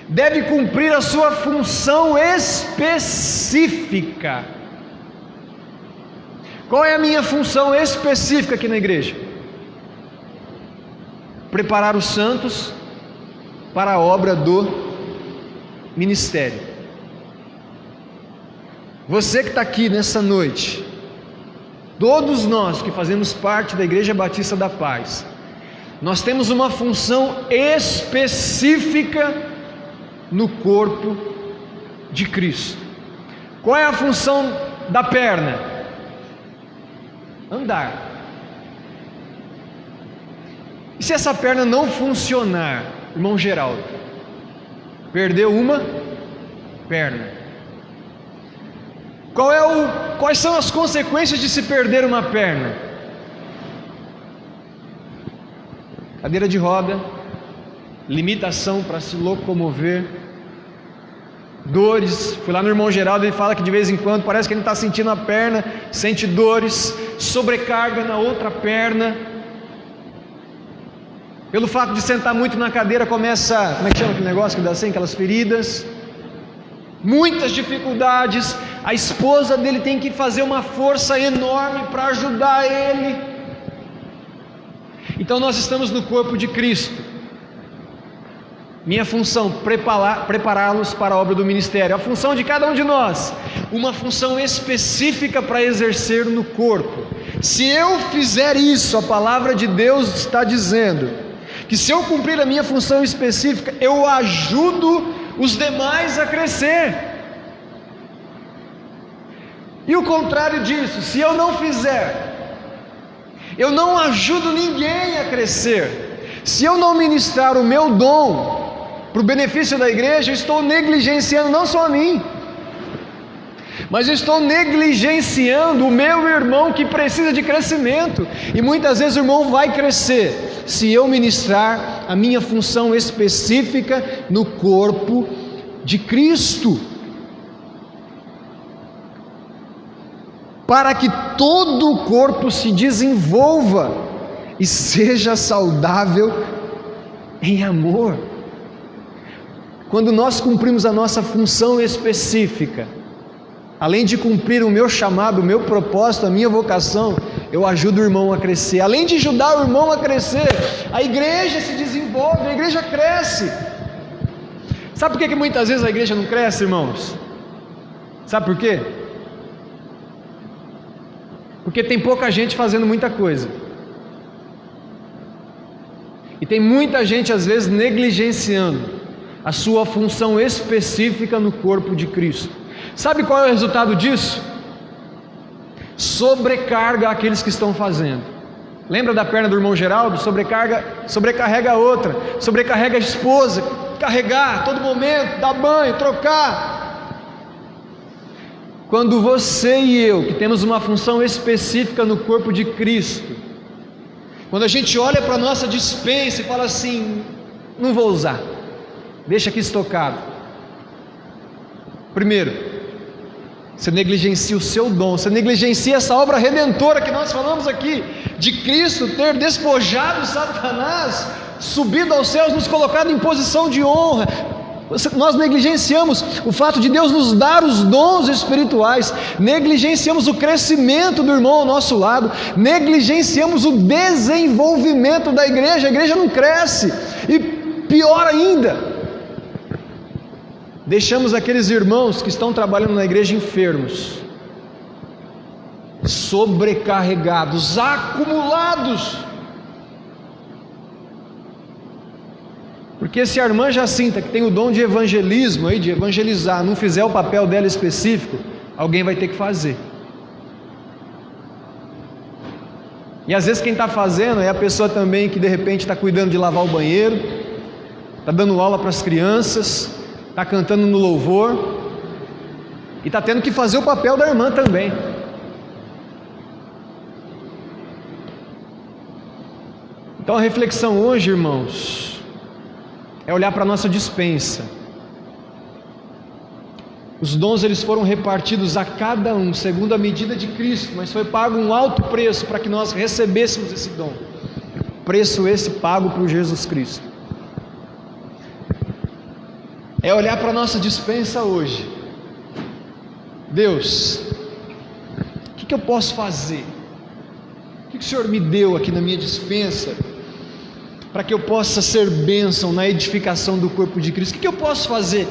deve cumprir a sua função específica. Qual é a minha função específica aqui na igreja? Preparar os santos para a obra do ministério. Você que está aqui nessa noite, todos nós que fazemos parte da Igreja Batista da Paz, nós temos uma função específica no corpo de Cristo. Qual é a função da perna? Andar. E se essa perna não funcionar, irmão Geraldo, perdeu uma perna. Quais são as consequências de se perder uma perna? Cadeira de roda, limitação para se locomover, dores. Fui lá no irmão Geraldo, ele fala que de vez em quando parece que ele está sentindo a perna, sente dores, sobrecarga na outra perna. Pelo fato de sentar muito na cadeira, começa, como é que chama aquele negócio que dá assim, aquelas feridas, muitas dificuldades. A esposa dele tem que fazer uma força enorme para ajudar ele. Então nós estamos no corpo de Cristo. Minha função, prepará-los para a obra do ministério. A função de cada um de nós, uma função específica para exercer no corpo. Se eu fizer isso, a palavra de Deus está dizendo que se eu cumprir a minha função específica, eu ajudo os demais a crescer. E o contrário disso, se eu não fizer, eu não ajudo ninguém a crescer. Se eu não ministrar o meu dom para o benefício da igreja, eu estou negligenciando não só a mim, mas eu estou negligenciando o meu irmão que precisa de crescimento. E muitas vezes o irmão vai crescer se eu ministrar a minha função específica no corpo de Cristo, para que todo o corpo se desenvolva e seja saudável em amor. Quando nós cumprimos a nossa função específica, além de cumprir o meu chamado, o meu propósito, a minha vocação, eu ajudo o irmão a crescer. Além de ajudar o irmão a crescer, a igreja se desenvolve, a igreja cresce. Sabe por que muitas vezes a igreja não cresce, irmãos? Sabe por quê? Porque tem pouca gente fazendo muita coisa. E tem muita gente às vezes negligenciando a sua função específica no corpo de Cristo. Sabe qual é o resultado disso? Sobrecarga aqueles que estão fazendo. Lembra da perna do irmão Geraldo? Sobrecarrega a outra, sobrecarrega a esposa, carregar a todo momento, dar banho, trocar. Quando você e eu, que temos uma função específica no corpo de Cristo, quando a gente olha para a nossa despensa e fala assim, não vou usar, deixa aqui estocado. Primeiro, você negligencia o seu dom, você negligencia essa obra redentora que nós falamos aqui, de Cristo ter despojado Satanás, subido aos céus, nos colocado em posição de honra. Nós negligenciamos o fato de Deus nos dar os dons espirituais, negligenciamos o crescimento do irmão ao nosso lado, negligenciamos o desenvolvimento da igreja. A igreja não cresce, e pior ainda, deixamos aqueles irmãos que estão trabalhando na igreja enfermos, sobrecarregados, acumulados. Porque se a irmã Jacinta, que tem o dom de evangelismo, de evangelizar, não fizer o papel dela específico, alguém vai ter que fazer. E às vezes quem está fazendo é a pessoa também que de repente está cuidando de lavar o banheiro, está dando aula para as crianças, está cantando no louvor, e está tendo que fazer o papel da irmã também. Então a reflexão hoje, irmãos, é olhar para a nossa despensa. Os dons eles foram repartidos a cada um segundo a medida de Cristo, mas foi pago um alto preço para que nós recebêssemos esse dom. Preço esse pago por Jesus Cristo. É olhar para a nossa despensa hoje. Deus, o que eu posso fazer? O que o Senhor me deu aqui na minha despensa para que eu possa ser bênção na edificação do corpo de Cristo? O que eu posso fazer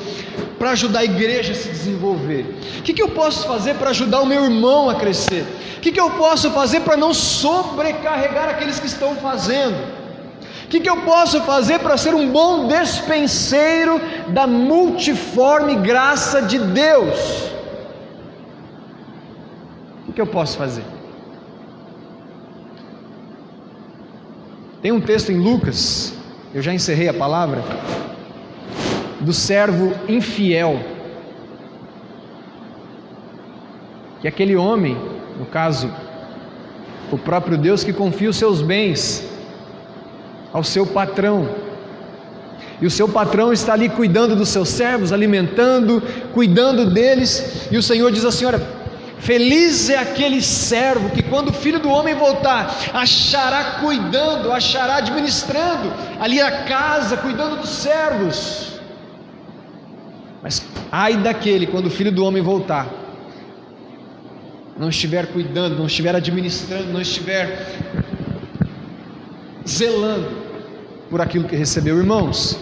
para ajudar a igreja a se desenvolver? O que eu posso fazer para ajudar o meu irmão a crescer? O que eu posso fazer para não sobrecarregar aqueles que estão fazendo? O que eu posso fazer para ser um bom despenseiro da multiforme graça de Deus? O que eu posso fazer? Tem um texto em Lucas, eu já encerrei a palavra, do servo infiel, que é aquele homem, no caso, o próprio Deus, que confia os seus bens ao seu patrão, e o seu patrão está ali cuidando dos seus servos, alimentando, cuidando deles, e o Senhor diz assim: olha, feliz é aquele servo que quando o Filho do Homem voltar, achará cuidando, achará administrando ali a casa, cuidando dos servos. Mas ai daquele quando o Filho do Homem voltar, não estiver cuidando, não estiver administrando, não estiver zelando por aquilo que recebeu. Irmãos,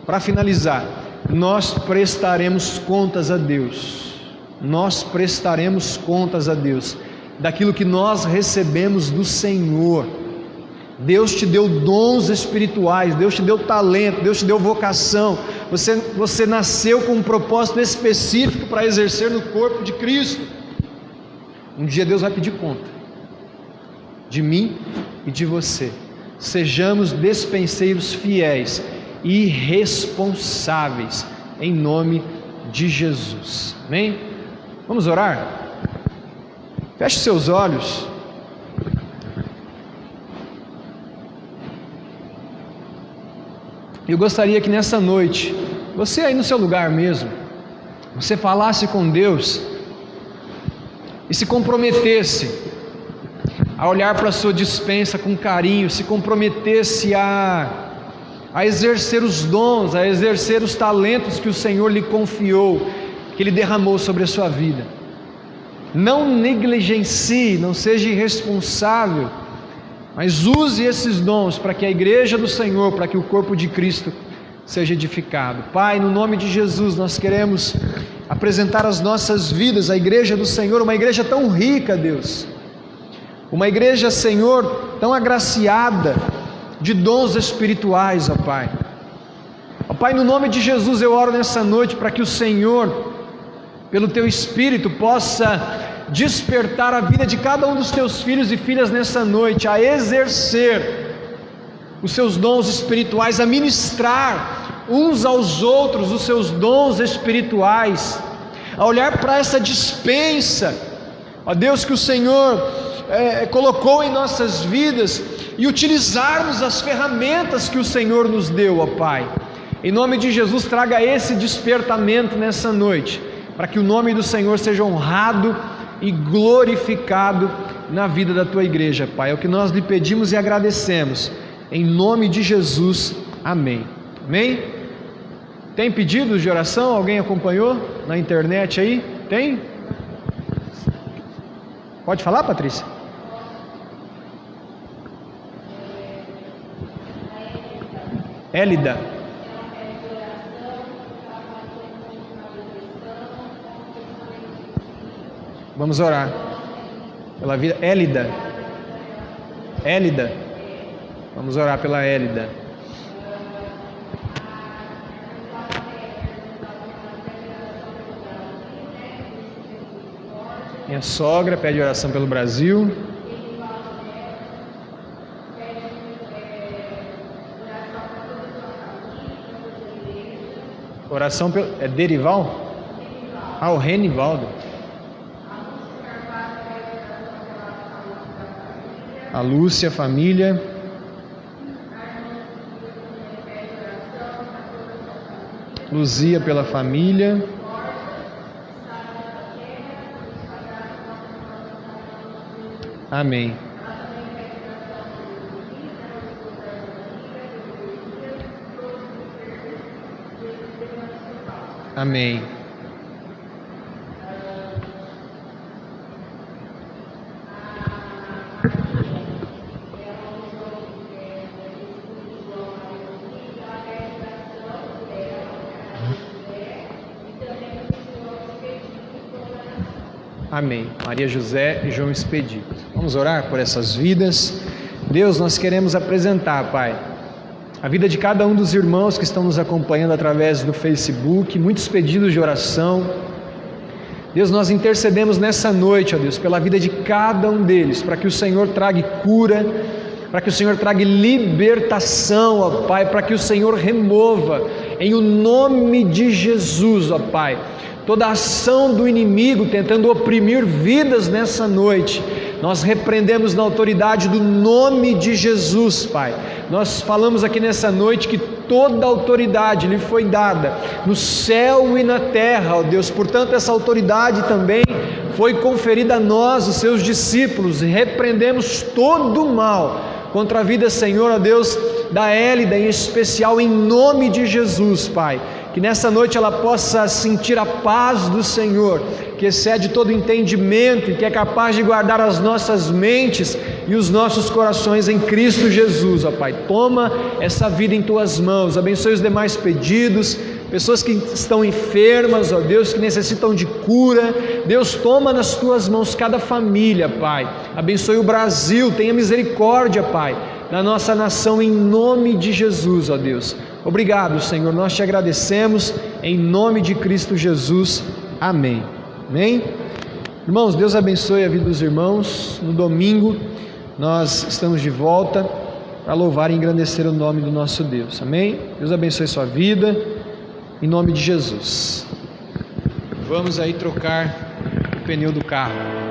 para finalizar, nós prestaremos contas a Deus. Nós prestaremos contas a Deus daquilo que nós recebemos do Senhor. Deus te deu dons espirituais, Deus te deu talento, Deus te deu vocação. Você nasceu com um propósito específico para exercer no corpo de Cristo. Um dia Deus vai pedir conta de mim e de você. Sejamos despenseiros fiéis e responsáveis em nome de Jesus. Amém? Vamos orar? Feche seus olhos. Eu gostaria que nessa noite, você aí no seu lugar mesmo, você falasse com Deus e se comprometesse a olhar para a sua despensa com carinho, se comprometesse a exercer os dons, a exercer os talentos que o Senhor lhe confiou, que Ele derramou sobre a sua vida. Não negligencie, não seja irresponsável, mas use esses dons para que a igreja do Senhor, para que o corpo de Cristo seja edificado. Pai, no nome de Jesus, nós queremos apresentar as nossas vidas à igreja do Senhor, uma igreja tão rica, Deus, Uma igreja, Senhor, tão agraciada de dons espirituais, ó Pai. Ó Pai, no nome de Jesus eu oro nessa noite para que o Senhor, pelo Teu Espírito, possa despertar a vida de cada um dos Teus filhos e filhas nessa noite, a exercer os seus dons espirituais, a ministrar uns aos outros os seus dons espirituais, a olhar para essa dispensa, ó Deus, que o Senhor colocou em nossas vidas, e utilizarmos as ferramentas que o Senhor nos deu, ó Pai. Em nome de Jesus, traga esse despertamento nessa noite, para que o nome do Senhor seja honrado e glorificado na vida da Tua igreja, Pai. É o que nós lhe pedimos e agradecemos, em nome de Jesus, amém. Amém? Tem pedidos de oração? Alguém acompanhou na internet aí? Tem? Pode falar, Patrícia? Élida. Vamos orar pela vida. Élida. Élida. Vamos orar pela Élida. Minha sogra pede oração pelo Brasil. Oração pelo... É Derival? Ah, o Renivaldo. A Lúcia, família. Luzia pela família. Amém. Amém. Amém. Maria José e João Expedito. Vamos orar por essas vidas. Deus, nós queremos apresentar, Pai, a vida de cada um dos irmãos que estão nos acompanhando através do Facebook, muitos pedidos de oração. Deus, nós intercedemos nessa noite, ó Deus, pela vida de cada um deles, para que o Senhor traga cura, para que o Senhor traga libertação, ó Pai, para que o Senhor remova, em o nome de Jesus, ó Pai, toda a ação do inimigo tentando oprimir vidas nessa noite. Nós repreendemos na autoridade do nome de Jesus, Pai. Nós falamos aqui nessa noite que toda autoridade lhe foi dada no céu e na terra, ó Deus. Portanto, essa autoridade também foi conferida a nós, os seus discípulos, e repreendemos todo o mal contra a vida, Senhor, ó Deus, da Élida em especial, em nome de Jesus, Pai. Que nessa noite ela possa sentir a paz do Senhor, que excede todo entendimento e que é capaz de guardar as nossas mentes e os nossos corações em Cristo Jesus, ó Pai. Toma essa vida em Tuas mãos, abençoe os demais pedidos, pessoas que estão enfermas, ó Deus, que necessitam de cura. Deus, toma nas Tuas mãos cada família, Pai. Abençoe o Brasil, tenha misericórdia, Pai, da nossa nação, em nome de Jesus, ó Deus. Obrigado, Senhor, nós te agradecemos, em nome de Cristo Jesus, amém. Amém? Irmãos, Deus abençoe a vida dos irmãos. No domingo nós estamos de volta para louvar e engrandecer o nome do nosso Deus, amém? Deus abençoe sua vida, em nome de Jesus. Vamos aí trocar o pneu do carro.